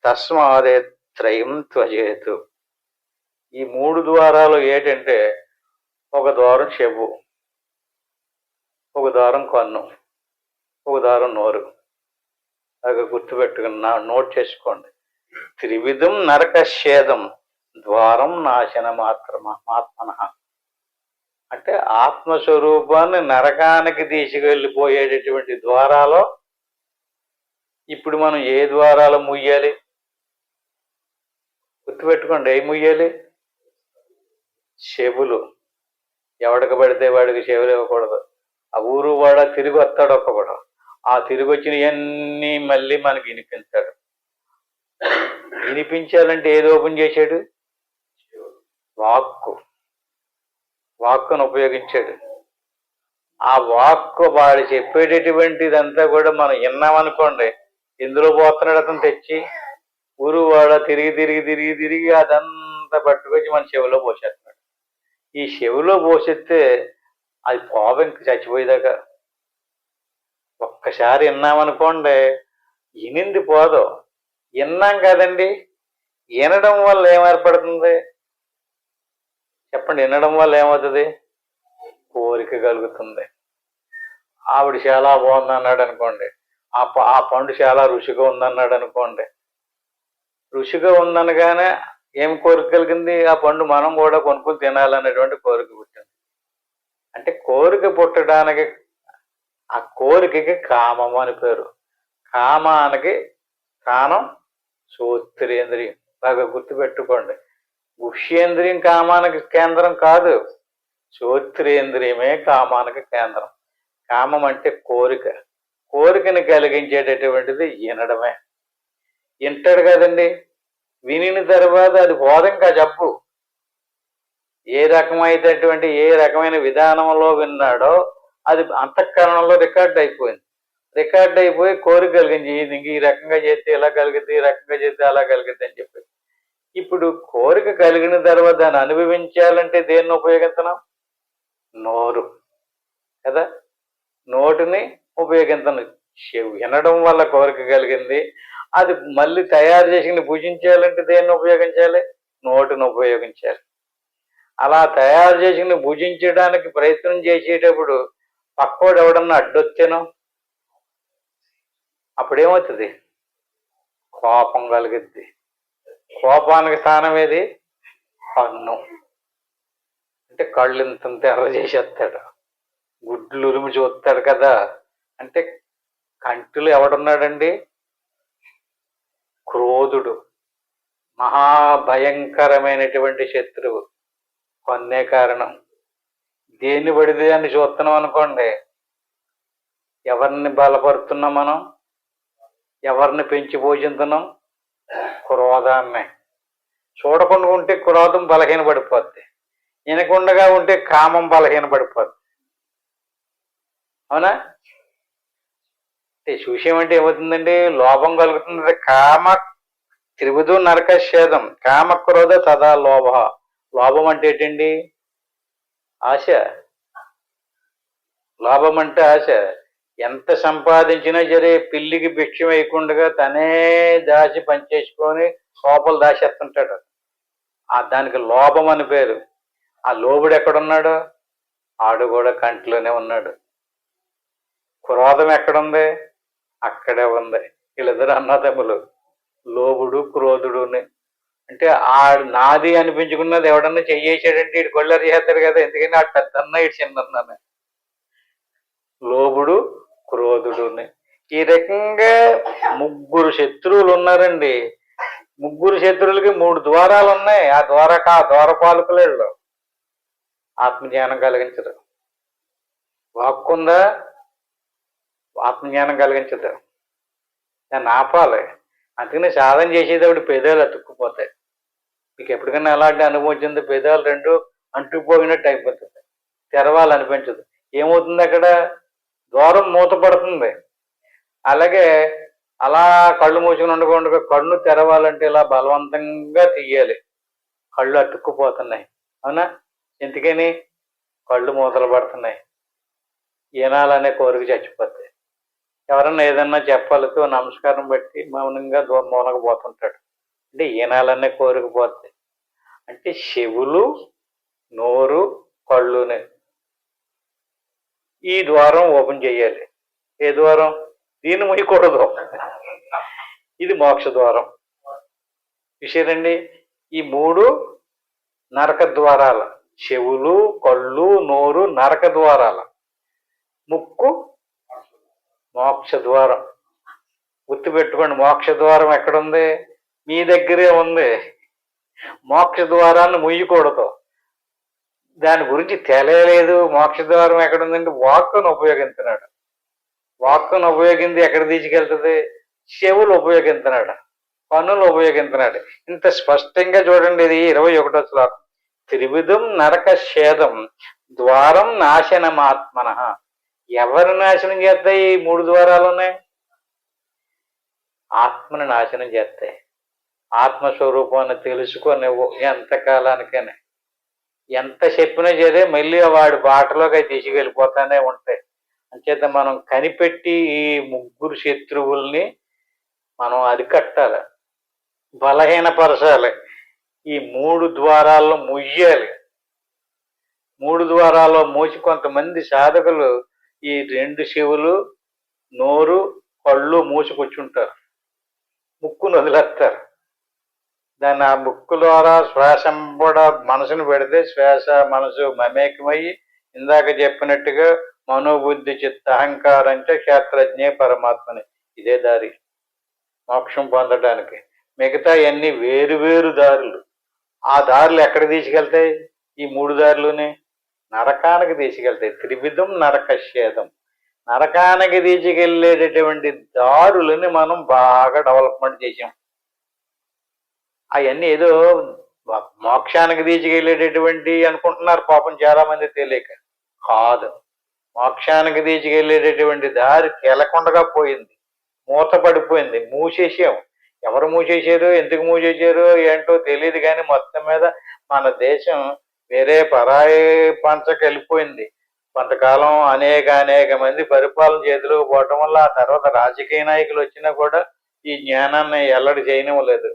S1: తస్మాదే త్రయం త్వజేతు. ఈ 3 ద్వారాలు ఏంటంటే, ఒక ద్వారం చెవు, ఒక ద్వారం కన్ను, ఒక ద్వారం నోరు. అది గుర్తుపెట్టుకుని నోట్ చేసుకోండి. త్రివిధం నరకఛేదం ద్వారం నాశనమాత్మన అంటే ఆత్మస్వరూపాన్ని నరకానికి తీసుకెళ్ళిపోయేటటువంటి ద్వారాలు. ఇప్పుడు మనం ఏ ద్వారాలు ముయ్యాలి? గుర్తుపెట్టుకోండి, ఏం ముయ్యాలి? చెవులు. ఎవడికి పడితే వాడికి చెవులు ఇవ్వకూడదు. ఆ ఊరు వాడ తిరిగి వస్తాడు ఒక్కడు, ఆ తిరిగి వచ్చినవన్నీ మళ్ళీ మనకి వినిపించాడు. వినిపించాలంటే ఏది ఓపెన్ చేశాడు? వాక్కును ఉపయోగించాడు. ఆ వాక్కు వాడు చెప్పేటటువంటిదంతా కూడా మనం విన్నామనుకోండి, ఇందులో పోతున్నాడు అతను తెచ్చి ఊరు వాడ తిరిగి తిరిగి తిరిగి తిరిగి అదంతా పట్టుకొచ్చి మన చెవిలో పోసేస్తున్నాడు. ఈ చెవిలో పోసేస్తే అది పోవ ఇంక చచ్చిపోయేదాకా. ఒక్కసారి విన్నామనుకోండి, వినింది పోదు. విన్నాం కదండి, వినడం వల్ల ఏం ఏర్పడుతుంది చెప్పండి? వినడం వల్ల ఏమవుతుంది? కోరిక కలుగుతుంది. ఆవిడ చాలా బాగుంది అన్నాడు అనుకోండి, ఆ పండు చాలా రుచిగా ఉందన్నాడు అనుకోండి. రుచిగా ఉందనగానే ఏం కోరిక కలిగింది? ఆ పండు మనం కూడా కొనుక్కుని తినాలనేటువంటి కోరిక పుట్టింది. అంటే కోరిక పుట్టడానికి, ఆ కోరికకి కామము అని పేరు. కామానికి స్థానం శ్రోత్రేంద్రియం. బాగా గుర్తుపెట్టుకోండి. గుహ్యేంద్రియం కామానికి కేంద్రం కాదు, శ్రోత్రేంద్రియమే కామానికి కేంద్రం. కామం అంటే కోరిక. కోరికని కలిగించేటటువంటిది వినడమే. వింటాడు కదండి, వినిన తర్వాత అది బోధంగా జబ్బు. ఏ రకమైన విధానంలో విన్నాడో అది అంతఃకరణంలో రికార్డ్ అయిపోయింది. రికార్డ్ అయిపోయి కోరిక కలిగింది, ఇంక ఈ రకంగా చేస్తే ఇలా కలిగిద్ది, ఈ రకంగా చేస్తే అలా కలిగిద్ది అని చెప్పి. ఇప్పుడు కోరిక కలిగిన తర్వాత దాన్ని అనుభవించాలంటే దేన్ని ఉపయోగించడం? నోరు కదా, నోటిని ఉపయోగించను. వినడం వల్ల కోరిక కలిగింది, అది మళ్ళీ తయారు చేసి భుజించాలంటే దేన్ని ఉపయోగించాలి? నోటిని ఉపయోగించాలి. అలా తయారు చేసి భుజించడానికి ప్రయత్నం చేసేటప్పుడు పక్కోడు ఎవడన్నా అడ్డొచ్చానో అప్పుడేమవుతుంది? కోపం కలిగిద్ది. కోపానికి స్థానం ఏది? కన్ను. అంటే కళ్ళు ఇంత ఎర్ర చేసేస్తాడు, గుడ్లు ఉరిమి చూస్తాడు కదా. అంటే కంటిలో ఎవడున్నాడండి? క్రోధుడు, మహాభయంకరమైనటువంటి శత్రువు. కన్నే కారణం. దేన్ని పడితే అని చూస్తున్నాం అనుకోండి, ఎవరిని బలపరుతున్నాం మనం? ఎవరిని పెంచి పోషిస్తున్నాం? క్రోధాన్ని. చూడకుండా ఉంటే క్రోధం బలహీన పడిపోద్ది, వినకుండగా ఉంటే కామం బలహీన పడిపోద్ది. అవునా? చూసేం అంటే ఏమవుతుందండి? లోభం కలుగుతుంది. కామ త్రివిధం నరకఛేదం కామ క్రోధ తదా లోభ. లోభం అంటే ఏంటండి? ఆశ. లోభం అంటే ఆశ. ఎంత సంపాదించినా సరే పిల్లికి భిక్షం వేయకుండా తనే దాచి పనిచేసుకొని సోపలు దాచేస్తుంటాడు. దానికి లోభం అని పేరు. ఆ లోభుడు ఎక్కడున్నాడు? ఆడు కూడా కంటిలోనే ఉన్నాడు. క్రోధం ఎక్కడుంది? అక్కడే ఉంది. వీళ్ళిద్దరు అన్నదమ్ములు, లోభుడు క్రోధుడుని. అంటే నాది అనిపించుకున్నది ఎవడన్నా చెయ్యేసాడంటే ఇటు కొళ్ళరి చేస్తాడు కదా. ఎందుకని ఆడు పెద్ద అన్న, ఇటు చిన్న అన్న. లోభుడు క్రోధుడుని. ఈ రకంగా 3 శత్రువులు ఉన్నారండి. 3 శత్రువులకి 3 ద్వారాలు ఉన్నాయి. ఆ ద్వారపాలకులు ఆత్మజ్ఞానం కలిగించరు. వాక్కుందా? ఆత్మజ్ఞానం కలిగించదు. దాన్ని ఆపాలి. అందుకని సాధన చేసేటప్పుడు పెదాలు అతుక్కుపోతాయి. మీకు ఎప్పటికైనా అలాంటి అనుభవం వచ్చింది? పెదాలు రెండు అంటుకుపోయినట్టు అయిపోతుంది, తెరవాలనిపించదు. ఏమవుతుంది అక్కడ? ద్వారం మూతపడుతుంది. అలాగే అలా కళ్ళు మూసుకుని ఉండకుండా కన్ను తెరవాలంటే ఇలా బలవంతంగా తీయాలి. కళ్ళు అతుక్కుపోతున్నాయి. అవునా? ఎందుకని? కళ్ళు మూతలు పడుతున్నాయి. ఈనాలనే కోరిక చచ్చిపోతాయి. ఎవరన్నా ఏదన్నా చెప్పాలితో నమస్కారం పెట్టి మౌనంగా మూలకపోతుంటాడు. అంటే ఈనాలనే కోరిక పోతాయి. అంటే చెవులు, నోరు, కళ్ళునే ఈ ద్వారం ఓపెన్ చేయాలి. ఏ ద్వారం? దీన్ని ముయ్యకూడదు. ఇది మోక్ష ద్వారం. చూసారండి? ఈ మూడు నరక ద్వారాల. చెవులు, కళ్ళు, నోరు నరక ద్వారాల. ముక్కు మోక్ష ద్వారం. గుర్తుపెట్టుకోండి, మోక్ష ద్వారం ఎక్కడుంది? మీ దగ్గరే ఉంది. మోక్ష ద్వారాన్ని ముయ్యకూడదు. దాని గురించి తెలియలేదు. మోక్ష ద్వారం ఎక్కడుందంటే వాక్కును ఉపయోగిస్తున్నాడు. వాక్కును ఉపయోగించి ఎక్కడ తీసుకెళ్తుంది? చెవులు ఉపయోగిస్తున్నాడు, కన్నులు ఉపయోగిస్తున్నాడు. ఇంత స్పష్టంగా చూడండి. ఇది 21వ శ్లోకం. త్రివిధం నరక ఛేదం ద్వారం నాశనమాత్మన. ఎవరు నాశనం చేస్తాయి? ఈ మూడు ద్వారాలు ఉన్నాయి. ఆత్మను నాశనం చేస్తాయి. ఆత్మస్వరూపాన్ని తెలుసుకో నువ్వు ఎంతకాలానికైనా. ఎంత చెప్పినా సరే మళ్ళీ వాడి బాటలోకి అవి తీసుకెళ్ళిపోతానే ఉంటాయి. అంచేత మనం కనిపెట్టి ఈ ముగ్గురు శత్రువుల్ని మనం అరికట్టాలి, బలహీనపరచాలి. ఈ మూడు ద్వారాల్లో ముయ్యాలి. మూడు ద్వారాల్లో మూసి కొంతమంది సాధకులు ఈ రెండు చెవులు, నోరు, కళ్ళు మూసుకొచ్చుంటారు. ముక్కును వదిలేస్తారు. దాన్ని ఆ ముక్కు ద్వారా శ్వాస కూడా మనసును పెడితే శ్వాస మనసు మమేకమయ్యి ఇందాక చెప్పినట్టుగా మనోబుద్ధి చిత్త అహంకారంటే క్షేత్రజ్ఞే పరమాత్మని. ఇదే దారి మోక్షం పొందడానికి. మిగతా అన్ని వేరు వేరు దారులు. ఆ దారులు ఎక్కడ తీసుకెళ్తాయి? ఈ మూడు దారులునే నరకానికి తీసుకెళ్తాయి. త్రివిధం నరకఛేదం. నరకానికి తీసుకెళ్లేటటువంటి దారులని మనం బాగా డెవలప్మెంట్ చేసాం. అవన్నీ ఏదో మోక్షానికి తీసుకెళ్లేటటువంటి అనుకుంటున్నారు పాపం చాలా మంది తెలియక. కాదు, మోక్షానికి తీసుకెళ్లేటటువంటి దారి తెలకుండగా పోయింది, మూతపడిపోయింది, మూసేసాం. ఎవరు మూసేశారు, ఎందుకు మూసేశారు ఏంటో తెలియదు. కానీ మొత్తం మీద మన దేశం వేరే పరాయి పంచకు వెళ్ళిపోయింది. కొంతకాలం అనేక మంది పరిపాలన చేతిలోకి పోవటం వల్ల ఆ తర్వాత రాజకీయ నాయకులు వచ్చినా కూడా ఈ జ్ఞానాన్ని ఎల్లడి చేయనివ్వలేదు,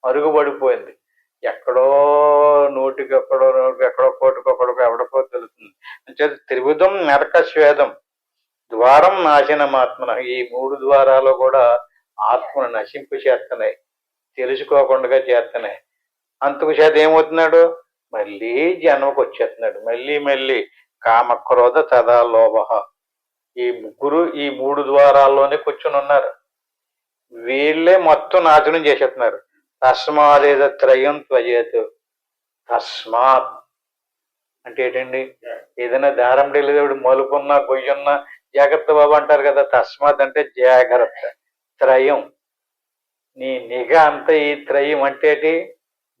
S1: మరుగుపడిపోయింది. ఎక్కడో నూటికెక్కడో కోటికొక్కడో ఎవడికో తెలుస్తుంది. అంటే త్రివిధం నరక శ్వేదం ద్వారం నాశనమాత్మన. ఈ మూడు ద్వారాలు కూడా ఆత్మను నశింపు చేస్తున్నాయి, తెలుసుకోకుండా చేస్తున్నాయి. అందుకు చేత ఏమవుతున్నాడు? మళ్ళీ జన్మకు వచ్చేస్తున్నాడు. మళ్ళీ కామక్రోధ తదా లోభ. ఈ ముగ్గురు ఈ మూడు ద్వారాల్లోనే కూర్చుని ఉన్నారు. వీళ్ళే మొత్తం నాశనం చేసేస్తున్నారు. తస్మాదేద త్రయం త్వజేత్. తస్మాత్ అంటే ఏంటండి? ఏదైనా దారం డెలిదేవుడు మలుపున్నా గొయ్యున్నా జాగ్రత్త బాబు అంటారు కదా. తస్మాత్ అంటే జాగ్రత్త. త్రయం నీ నిఘా అంతా ఈ త్రయం అంటే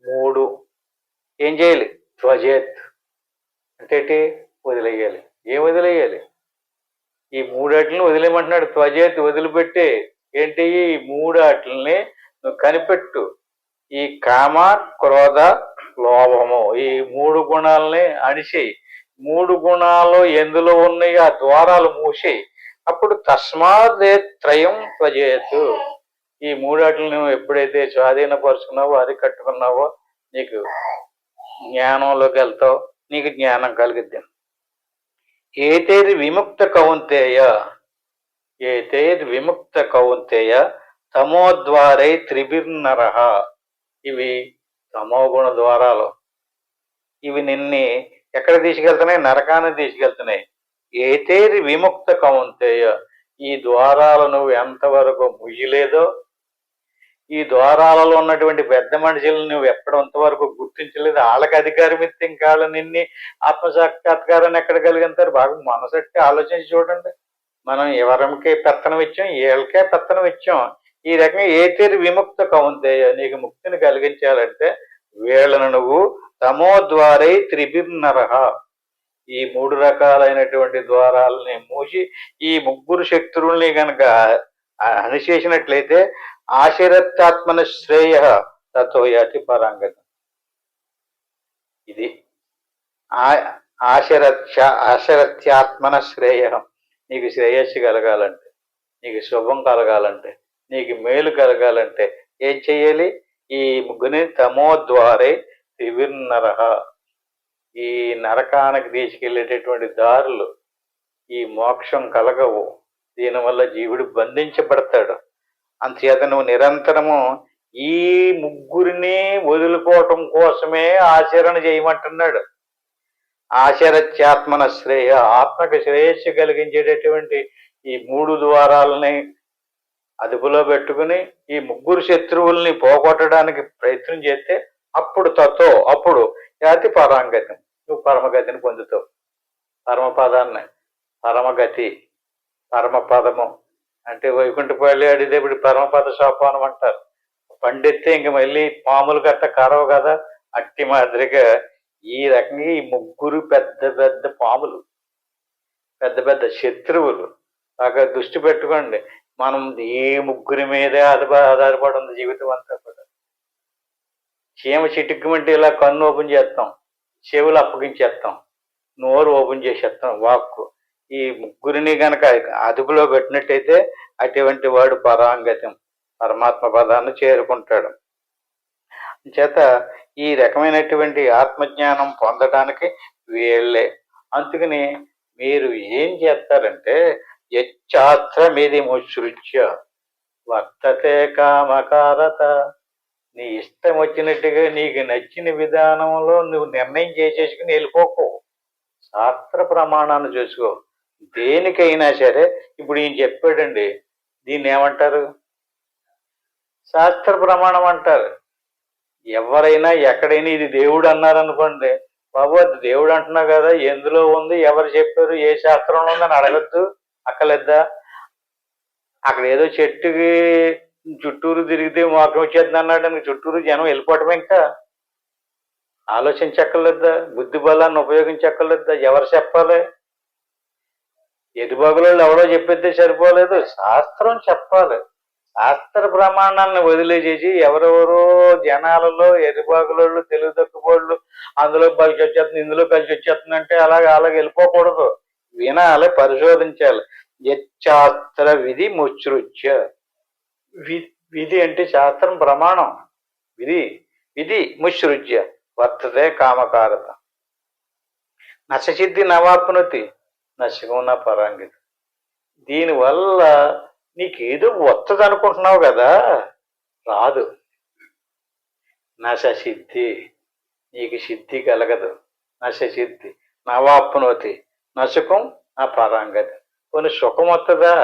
S1: మూడు. ఏం చేయాలి? త్వజేత్ అంటే వదిలేయాలి. ఏం వదిలేయాలి? ఈ మూడాటిని వదిలేయమంటున్నాడు. త్వజేత్ వదిలిపెట్టే. ఏంటి? ఈ మూడాటిని నువ్వు కనిపెట్టు. ఈ కామ క్రోధ లోభము ఈ మూడు గుణాలని అణిసేయి. మూడు గుణాలు ఎందులో ఉన్నాయి ఆ ద్వారాలు మూసేయి. అప్పుడు తస్మాదే త్రయం త్వజేతు. ఈ మూడాటిని నువ్వు ఎప్పుడైతే స్వాధీనపరుచుకున్నావో, అది కట్టుకున్నావో, నీకు జ్ఞానంలోకి వెళ్తావు, నీకు జ్ఞానం కలిగిద్ది. ఏతేది విముక్త కౌంతేయ, ఏతేది విముక్త కౌంతేయ తమోద్వారై త్రిభిర్నరః. ఇవి తమోగుణ ద్వారాలు. ఇవి నిన్ని ఎక్కడ తీసుకెళ్తున్నాయి? నరకాన్ని తీసుకెళ్తున్నాయి. ఏతేది విముక్త కౌంతేయ. ఈ ద్వారాలు నువ్వు ఎంతవరకు ముయ్యలేదో, ఈ ద్వారాలలో ఉన్నటువంటి పెద్ద మనుషులు నువ్వు ఎక్కడంతవరకు గుర్తించలేదు, వాళ్ళకి అధికారం ఇస్తే ఇంకా నిన్ని ఆత్మసాక్షాత్కారాన్ని ఎక్కడ కలిగిస్తారు? బాగా మనసెట్టి ఆలోచించి చూడండి. మనం ఎవరికి పెత్తనం ఇచ్చాం, వీళ్ళకే పెత్తనం ఇచ్చాం. ఈ రకంగా ఏతేరి విముక్త కౌంతేయ. నీకు ముక్తిని కలిగించాలంటే వీళ్ళను నువ్వు తమోద్వారై త్రిభిర్నరహ, ఈ 3 రకాలైనటువంటి ద్వారాలని మూసి ఈ ముగ్గురు శక్తుల్ని గనక అణిచేసినట్లయితే ఆశరత్యాత్మన శ్రేయ తతో యాతి పరాంగతి. ఇది ఆశరత్యాత్మన శ్రేయ. నీకు శ్రేయస్సు కలగాలంటే, నీకు శుభం కలగాలంటే, నీకు మేలు కలగాలంటే ఏం చెయ్యాలి? ఈ ముగ్గుని తమోద్వారే త్రివిర్నరహ, ఈ నరకానికి తీసుకెళ్లేటటువంటి దారులు ఈ మోక్షం కలగవు. దీనివల్ల జీవుడు బంధించబడతాడు. అంతచేత నువ్వు నిరంతరము ఈ ముగ్గురిని వదులుకోవటం కోసమే ఆచరణ చేయమంటున్నాడు. ఆశరత్యాత్మన శ్రేయ, ఆత్మకు శ్రేయస్సు కలిగించేటటువంటి ఈ 3 ద్వారాలని అదుపులో పెట్టుకుని ఈ ముగ్గురు శత్రువుల్ని పోగొట్టడానికి ప్రయత్నం చేస్తే అప్పుడు యాతి పరాంగతి, నువ్వు పరమగతిని పొందుతావు. పరమపదాన్ని, పరమగతి, పరమపదము అంటే వైకుంఠపల్లి అడిగేప్పుడు పరమపద సోపానం అంటారు. పండితే ఇంక మళ్ళీ పాములు గట్ట కరవు కదా, అట్టి మాదిరిగా ఈ రకంగా ఈ ముగ్గురు పెద్ద పెద్ద పాములు, పెద్ద పెద్ద శత్రువులు. బాగా దృష్టి పెట్టుకోండి, మనం ఏ ముగ్గురి మీదే ఆధారపడి ఉంది జీవితం అంతా కూడా. చీమ చిటుక్కుమంటే ఇలా కన్ను ఓపెన్ చేస్తాం, చెవులు అప్పగించేస్తాం, నోరు ఓపెన్ చేసేస్తాం, వాక్కు. ఈ ముగ్గురిని గనక అదుపులో పెట్టినట్టయితే అటువంటి వాడు పరాంగతం, పరమాత్మ పదాన్ని చేరుకుంటాడు. చేత ఈ రకమైనటువంటి ఆత్మజ్ఞానం పొందడానికి వీళ్ళే. అందుకని మీరు ఏం చేస్తారంటే యచ్చాస్త్రమిది ముసృజ్య వర్తతే కామకారత, నీ ఇష్టం వచ్చినట్టుగా నీకు నచ్చిన విధానంలో నువ్వు నిర్ణయం చేసేసుకుని వెళ్ళిపోకు. శాస్త్ర ప్రమాణాన్ని చూసుకో. దేనికైనా సరే ఇప్పుడు ఈయన చెప్పాడండి, దీన్ని ఏమంటారు? శాస్త్ర ప్రమాణం అంటారు. ఎవరైనా ఎక్కడైనా ఇది దేవుడు అన్నారనుకోండి, బాబు అది దేవుడు అంటున్నావు కదా, ఎందులో ఉంది, ఎవరు చెప్పారు, ఏ శాస్త్రంలో ఉందని అడగద్దు, అక్కలేద్దా? అక్కడ ఏదో చెట్టుకి చుట్టూరు తిరిగితే మోకం వచ్చేద్ది అన్నాడు, చుట్టూరు జనం వెళ్ళిపోవటమే. ఇంకా ఆలోచించక్కర్లేద్దా? బుద్ధి బలాన్ని ఉపయోగించక్కర్లేద్దా? ఎవరు చెప్పాలి? ఎదుబాగులలో ఎవరో చెప్పితే సరిపోలేదు, శాస్త్రం చెప్పాలి. శాస్త్ర ప్రమాణాలను వదిలేసేసి ఎవరెవరో జనాలలో ఎరుబాగులోళ్ళు, తెలుగు తక్కువోళ్ళు అందులో కలిసి వచ్చేస్తుంది, ఇందులో కలిసి వచ్చేస్తుందంటే అలాగే వెళ్ళిపోకూడదు. వినాలి, పరిశోధించాలి. యచ్చాస్త్ర విధి ముచ్రుచ్య, విధి అంటే శాస్త్రం ప్రమాణం, విధి ముచ్రుజ్య వర్తతే కామకారత నశసిద్ధి నవాప్నుతి నశకం పరాంగితి. దీనివల్ల నీకేదో వస్తుంది అనుకుంటున్నావు కదా, రాదు. నశసిద్ధి, నీకు సిద్ధి కలగదు. నశసిద్ధి నవాప్నోతి నశకం నా పరాంగతి. కొన్ని సుఖం వస్తుందా?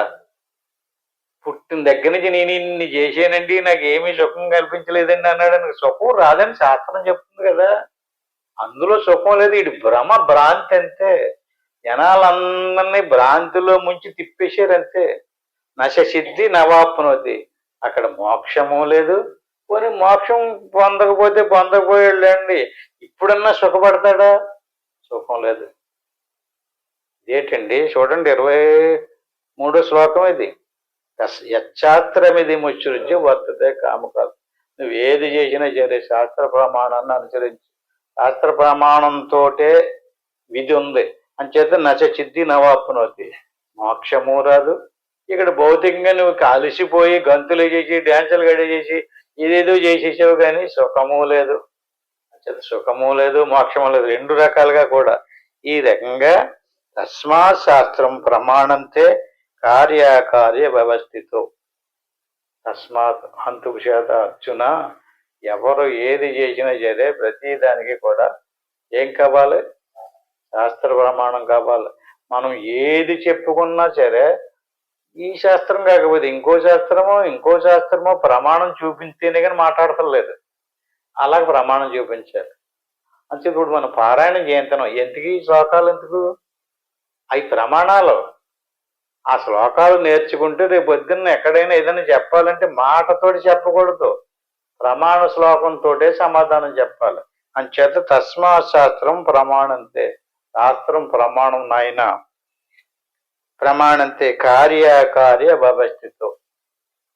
S1: పుట్టిన దగ్గర నుంచి నేను ఇన్ని చేసానండి, నాకు ఏమీ సుఖం కల్పించలేదండి అన్నాడు. నాకు సుఖం రాదని శాస్త్రం చెప్తుంది కదా, అందులో సుఖం లేదు. ఇటు భ్రాంతి అంతే. జనాలందరినీ భ్రాంతిలో ముంచి తిప్పేశారు అంతే. నశసిద్ధి నవాప్నోతి, అక్కడ మోక్షము లేదు. పోనీ మోక్షం పొందకపోయాడులేండి, ఇప్పుడన్నా సుఖపడతాడా? సుఖం లేదు. ఇదేంటండి చూడండి, 23వ శ్లోకం ఇది. యచ్చాస్త్రమిది ముచ్చురుజ్య వర్తతే కామకాలు. నువ్వు ఏది చేసినా సరే శాస్త్ర ప్రమాణాన్ని అనుసరించి, శాస్త్ర ప్రమాణంతో విధి ఉంది అంచేత నశసిద్ధి నవాప్నోతి, మోక్షము రాదు. ఇక్కడ భౌతికంగా నువ్వు కలిసిపోయి గంతులు చేసి డ్యాన్సులు గడిచేసి ఇదేదో చేసేసావు, కానీ సుఖము లేదు. సుఖము లేదు, మోక్షము లేదు, 2 రకాలుగా కూడా. ఈ రకంగా తస్మాత్ శాస్త్రం ప్రమాణంతే కార్యకార్య వ్యవస్థితో. తస్మాత్ అంతుకు చేత అర్జున, ఎవరు ఏది చేసినా సరే ప్రతి దానికి కూడా ఏం కావాలి? శాస్త్ర ప్రమాణం కావాలి. మనం ఏది చెప్పుకున్నా సరే ఈ శాస్త్రం కాకపోతే ఇంకో శాస్త్రమో ప్రమాణం చూపించేనే కానీ మాట్లాడతలేదు. అలాగే ప్రమాణం చూపించాలి. అంటే ఇప్పుడు మనం పారాయణం చేయించడం ఎందుకు? ఈ శ్లోకాలు ఎందుకు? అవి ప్రమాణాలు. ఆ శ్లోకాలు నేర్చుకుంటే రేపు పొద్దున్న ఎక్కడైనా ఏదైనా చెప్పాలంటే మాటతోటి చెప్పకూడదు, ప్రమాణ శ్లోకంతో సమాధానం చెప్పాలి. అంచేత తస్మాత్ శాస్త్రం ప్రమాణంతే. శాస్త్రం ప్రమాణం నాయన. ప్రమాణంతే కార్యకార్య వ్యవస్థితో.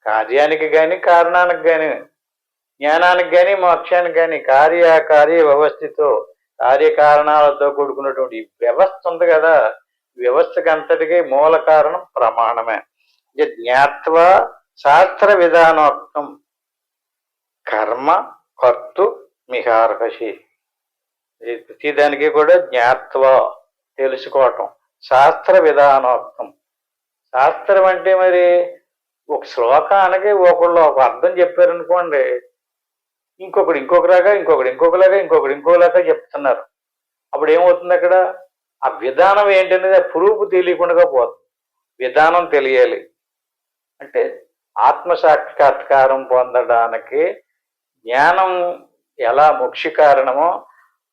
S1: కార్యానికి కానీ కారణానికి కానీ జ్ఞానానికి కానీ మోక్షానికి కానీ కార్యకార్య వ్యవస్థితో కార్యకారణాలతో కూడుకున్నటువంటి వ్యవస్థ ఉంది కదా, వ్యవస్థకి అంతటికీ మూల కారణం ప్రమాణమే. జ్ఞాత్వా శాస్త్ర విధానోక్తం కర్మ కర్తు మిహార్హసి. ప్రతిదానికి కూడా జ్ఞాత్వా తెలుసుకోవటం, శాస్త్ర విధానోక్తం. శాస్త్రం అంటే మరి ఒక శ్లోకానికి ఒకళ్ళు ఒక అర్థం చెప్పారనుకోండి, ఇంకొకడు ఇంకొకలాగా, ఇంకొకడు ఇంకొకలాగా, ఇంకొకడు ఇంకోలాగా చెప్తున్నారు. అప్పుడు ఏమవుతుంది అక్కడ? ఆ విధానం ఏంటనేది ఆ ప్రూఫ్ తెలియకుండా పోతుంది. విధానం తెలియాలి అంటే ఆత్మసాక్షాత్కారం పొందడానికి జ్ఞానం ఎలా ముఖ్య కారణమో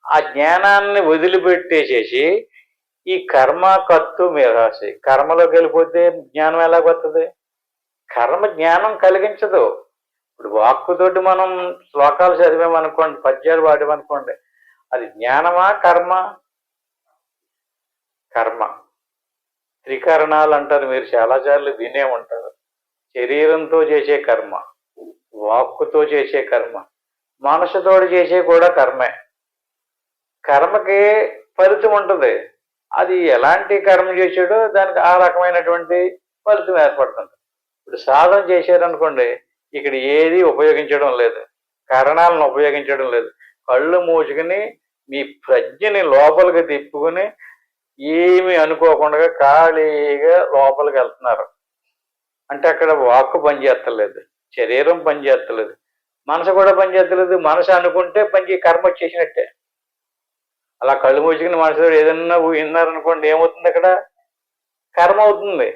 S1: ఆ జ్ఞానాన్ని వదిలిపెట్టేసేసి ఈ కర్మ కర్తు మీరాసి కర్మలోకి వెళ్ళిపోతే జ్ఞానం ఎలా వస్తుంది? కర్మ జ్ఞానం కలిగించదు. ఇప్పుడు వాక్కుతోటి మనం శ్లోకాలు చదివామనుకోండి, పద్యాలు పాడామనుకోండి, అది జ్ఞానమా కర్మ? కర్మ. త్రికరణాలు అంటారు, మీరు చాలాసార్లు వినే ఉంటారు. శరీరంతో చేసే కర్మ, వాక్కుతో చేసే కర్మ, మనసుతో చేసే కూడా కర్మే. కర్మకి ఫలితం ఉంటుంది. అది ఎలాంటి కర్మ చేసాడో దానికి ఆ రకమైనటువంటి ఫలితం ఏర్పడుతుంది. ఇప్పుడు సాధన చేశారనుకోండి, ఇక్కడ ఏది ఉపయోగించడం లేదు, కారణాలను ఉపయోగించడం లేదు. కళ్ళు మూసుకుని మీ ప్రజ్ఞని లోపలికి తిప్పుకుని ఏమి అనుకోకుండా ఖాళీగా లోపలికి వెళ్తున్నారు అంటే అక్కడ వాక్కు పనిచేస్తలేదు, శరీరం పనిచేస్తలేదు, మనసు కూడా పనిచేస్తలేదు. మనసు అనుకుంటే కర్మ వచ్చేసినట్టే. అలా కళ్ళు మూసుకుని మనసులో ఏదన్నా విన్నారనుకోండి, ఏమవుతుంది అక్కడ? కర్మ అవుతుంది.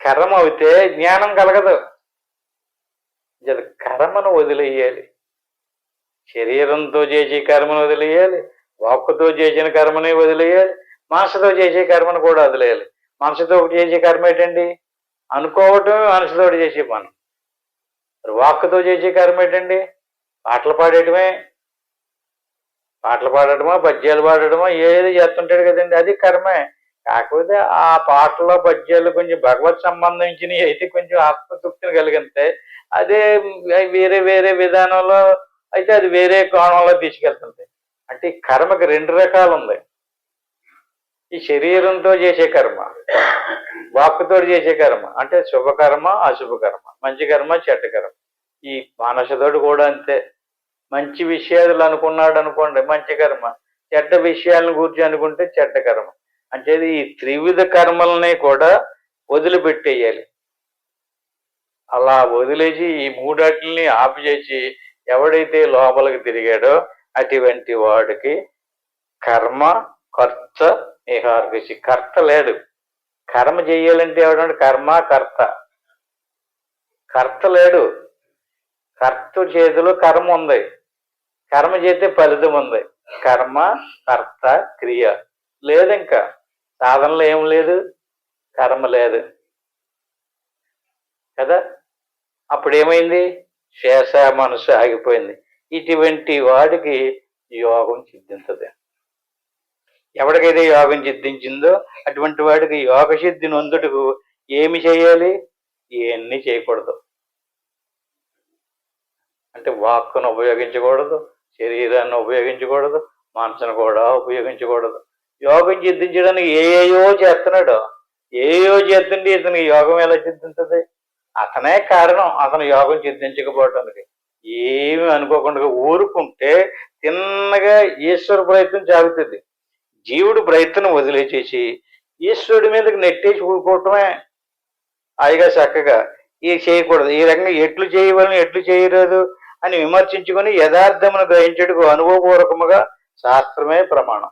S1: కర్మ అవుతే జ్ఞానం కలగదు. కర్మను వదిలేయాలి. శరీరంతో చేసే కర్మను వదిలేయాలి, వాక్కుతో చేసిన కర్మని వదిలేయాలి, మనసుతో చేసే కర్మను కూడా వదిలేయాలి. మనసుతో చేసే కర్మ ఏంటండి? అనుకోవటమే మనసుతో చేసే పని. వాక్కుతో చేసే కర్మ ఏంటండి? పాటలు పాడేయటమే. పాటలు పాడటమో పద్యాలు పాడటమో ఏది చేస్తుంటాడు కదండి, అది కర్మే. కాకపోతే ఆ పాటల్లో పద్యాలు కొంచెం భగవత్ సంబంధించినవి అయితే కొంచెం ఆత్మతృప్తిని కలిగితే, అదే వేరే వేరే విధానంలో అయితే అది వేరే కోణంలో తీసుకెళ్తుంది. అంటే ఈ కర్మకి రెండు రకాలు ఉంది. ఈ శరీరంతో చేసే కర్మ, వాక్కుతో చేసే కర్మ, అంటే శుభకర్మ అశుభకర్మ, మంచి కర్మ చెడ్డ కర్మ. ఈ మనసుతోడు కూడా అంతే. మంచి విషయాలు అనుకున్నాడు అనుకోండి మంచి కర్మ, చెడ్డ విషయాలను గురించి అనుకుంటే చెడ్డ కర్మ. అంటే ఈ త్రివిధ కర్మల్ని కూడా వదిలిపెట్టేయాలి. అలా వదిలేసి ఈ మూడాటిని ఆపు చేసి ఎవడైతే లోపలికి తిరిగాడో అటువంటి వాడికి కర్మ కర్త నిహార్గసి. కర్త లేడు. కర్మ చెయ్యాలంటే ఎవడంటే కర్మ కర్త. కర్త లేడు. కర్త చేతిలో కర్మ ఉంది, కర్మ చేస్తే ఫలితం ఉంది. కర్మ కర్త క్రియ లేదు. ఇంకా సాధనలో ఏం లేదు, కర్మ లేదు కదా. అప్పుడు ఏమైంది? శేష మనసు ఆగిపోయింది. ఇటువంటి వాడికి యోగం సిద్ధించదు. ఎవరికైతే యోగం సిద్ధించిందో అటువంటి వాడికి యోగ సిద్ధి నొందుటకు ఏమి చేయాలి? ఇవన్నీ చేయకూడదు. అంటే వాక్కును ఉపయోగించకూడదు, శరీరాన్ని ఉపయోగించకూడదు, మనసును కూడా ఉపయోగించకూడదు. యోగం సిద్ధించడానికి ఏయో చేస్తున్నాడు. ఏయో చేస్తుంటే ఇతనికి యోగం ఎలా సిద్ధించదు? అతనే కారణం అతను యోగం సిద్ధించకపోవటానికి. ఏమి అనుకోకుండా ఊరుకుంటే తిన్నగా ఈశ్వర ప్రయత్నం సాగుతుంది. జీవుడు ప్రయత్నం వదిలేసేసి ఈశ్వరుడి మీదకి నెట్టేసి ఊరుకోవటమే హాయిగా చక్కగా. ఇది చేయకూడదు, ఈ రకంగా ఎట్లు చేయవలని ఎట్లు చేయలేదు అని విమర్శించుకొని యథార్థమును గ్రహించటకు అనుభవపూర్వకముగా శాస్త్రమే ప్రమాణం.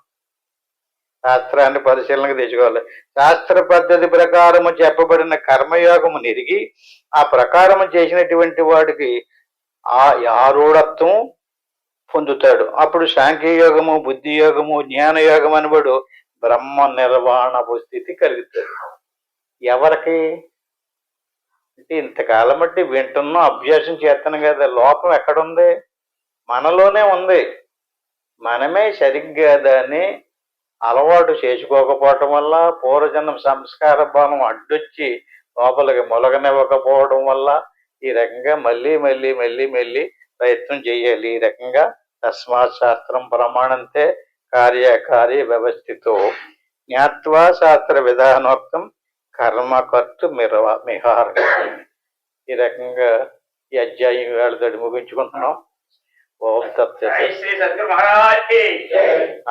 S1: శాస్త్రాన్ని పరిశీలనకు తెచ్చుకోవాలి. శాస్త్ర పద్ధతి ప్రకారము చెప్పబడిన కర్మయోగము నెరిగి ఆ ప్రకారము చేసినటువంటి వాడికి ఆ ఆరూఢత్వం పొందుతాడు. అప్పుడు సాంఖ్యయోగము, బుద్ధి యోగము, జ్ఞానయోగం అనబడు బ్రహ్మ నిర్వాణపు స్థితి కలుగుతుంది. ఎవరికి? అంటే ఇంతకాలం బట్టి వింటున్నాం, అభ్యాసం చేస్తున్నాం కదా. లోపం ఎక్కడుంది? మనలోనే ఉంది. మనమే సరిగ్గా దాన్ని అలవాటు చేసుకోకపోవటం వల్ల, పూర్వజన్మ సంస్కార బలం అడ్డొచ్చి లోపలికి మొలగనివ్వకపోవడం వల్ల ఈ రకంగా మళ్ళీ మళ్ళీ మళ్ళీ మళ్ళీ ప్రయత్నం చేయాలి. ఈ రకంగా తస్మాత్ శాస్త్రం ప్రమాణంతే కార్యకార్య వ్యవస్థితో జ్ఞాత్వా శాస్త్ర విధానోక్తం కర్మకర్తు మిహార. ఈ రకంగా ఈ అధ్యాయం వేళతోటి ముగించుకుంటున్నాం. ఓం తత్సత్.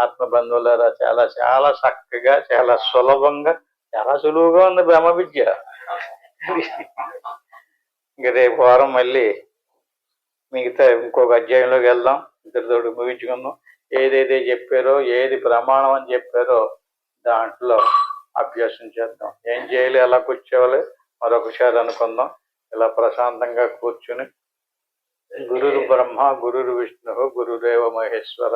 S1: ఆత్మబంధువులారా, చాలా చాలా చక్కగా, చాలా సులభంగా, చాలా సులువుగా ఉంది బ్రహ్మ విద్య. ఇంక రేపు వారం మళ్ళీ మిగతా ఇంకొక అధ్యాయంలోకి వెళ్దాం. ఇద్దరితోటి ముగించుకుందాం. ఏదైతే చెప్పారో, ఏది ప్రమాణం అని చెప్పారో దాంట్లో అభ్యాసం చేద్దాం. ఏం చేయాలి, ఎలా కూర్చోవాలి మరొకసారి అనుకుందాం. ఇలా ప్రశాంతంగా కూర్చుని గురుర్ బ్రహ్మ గురుర్ విష్ణు గురుదేవ మహేశ్వర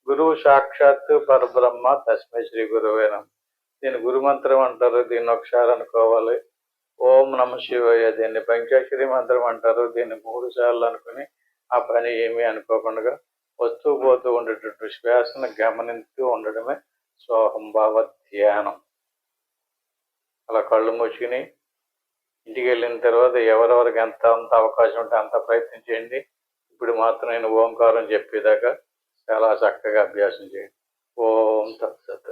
S1: గురువు సాక్షాత్ పరబ్రహ్మ తస్మై శ్రీ గురువే నమః. దీని గురుమంత్రం అంటారు. దీన్ని ఒకసారి అనుకోవాలి. ఓం నమ శివాయ. దీన్ని పంచాక్షరి మంత్రం అంటారు. దీన్ని 3 సార్లు అనుకుని ఆ పని ఏమీ అనుకోకుండా వస్తూ పోతూ ఉండేటట్టు శ్వాసను గమనిస్తూ ఉండడమే సోహంభావ ధ్యానం. అలా కళ్ళు మూసుకుని ఇంటికి వెళ్ళిన తర్వాత ఎవరెవరికి ఎంత అవకాశం ఉంటే అంత ప్రయత్నం చేయండి. ఇప్పుడు మాత్రం నేను ఓంకారం చెప్పేదాకా చాలా చక్కగా అభ్యాసం చేయండి. ఓం తత్సత్.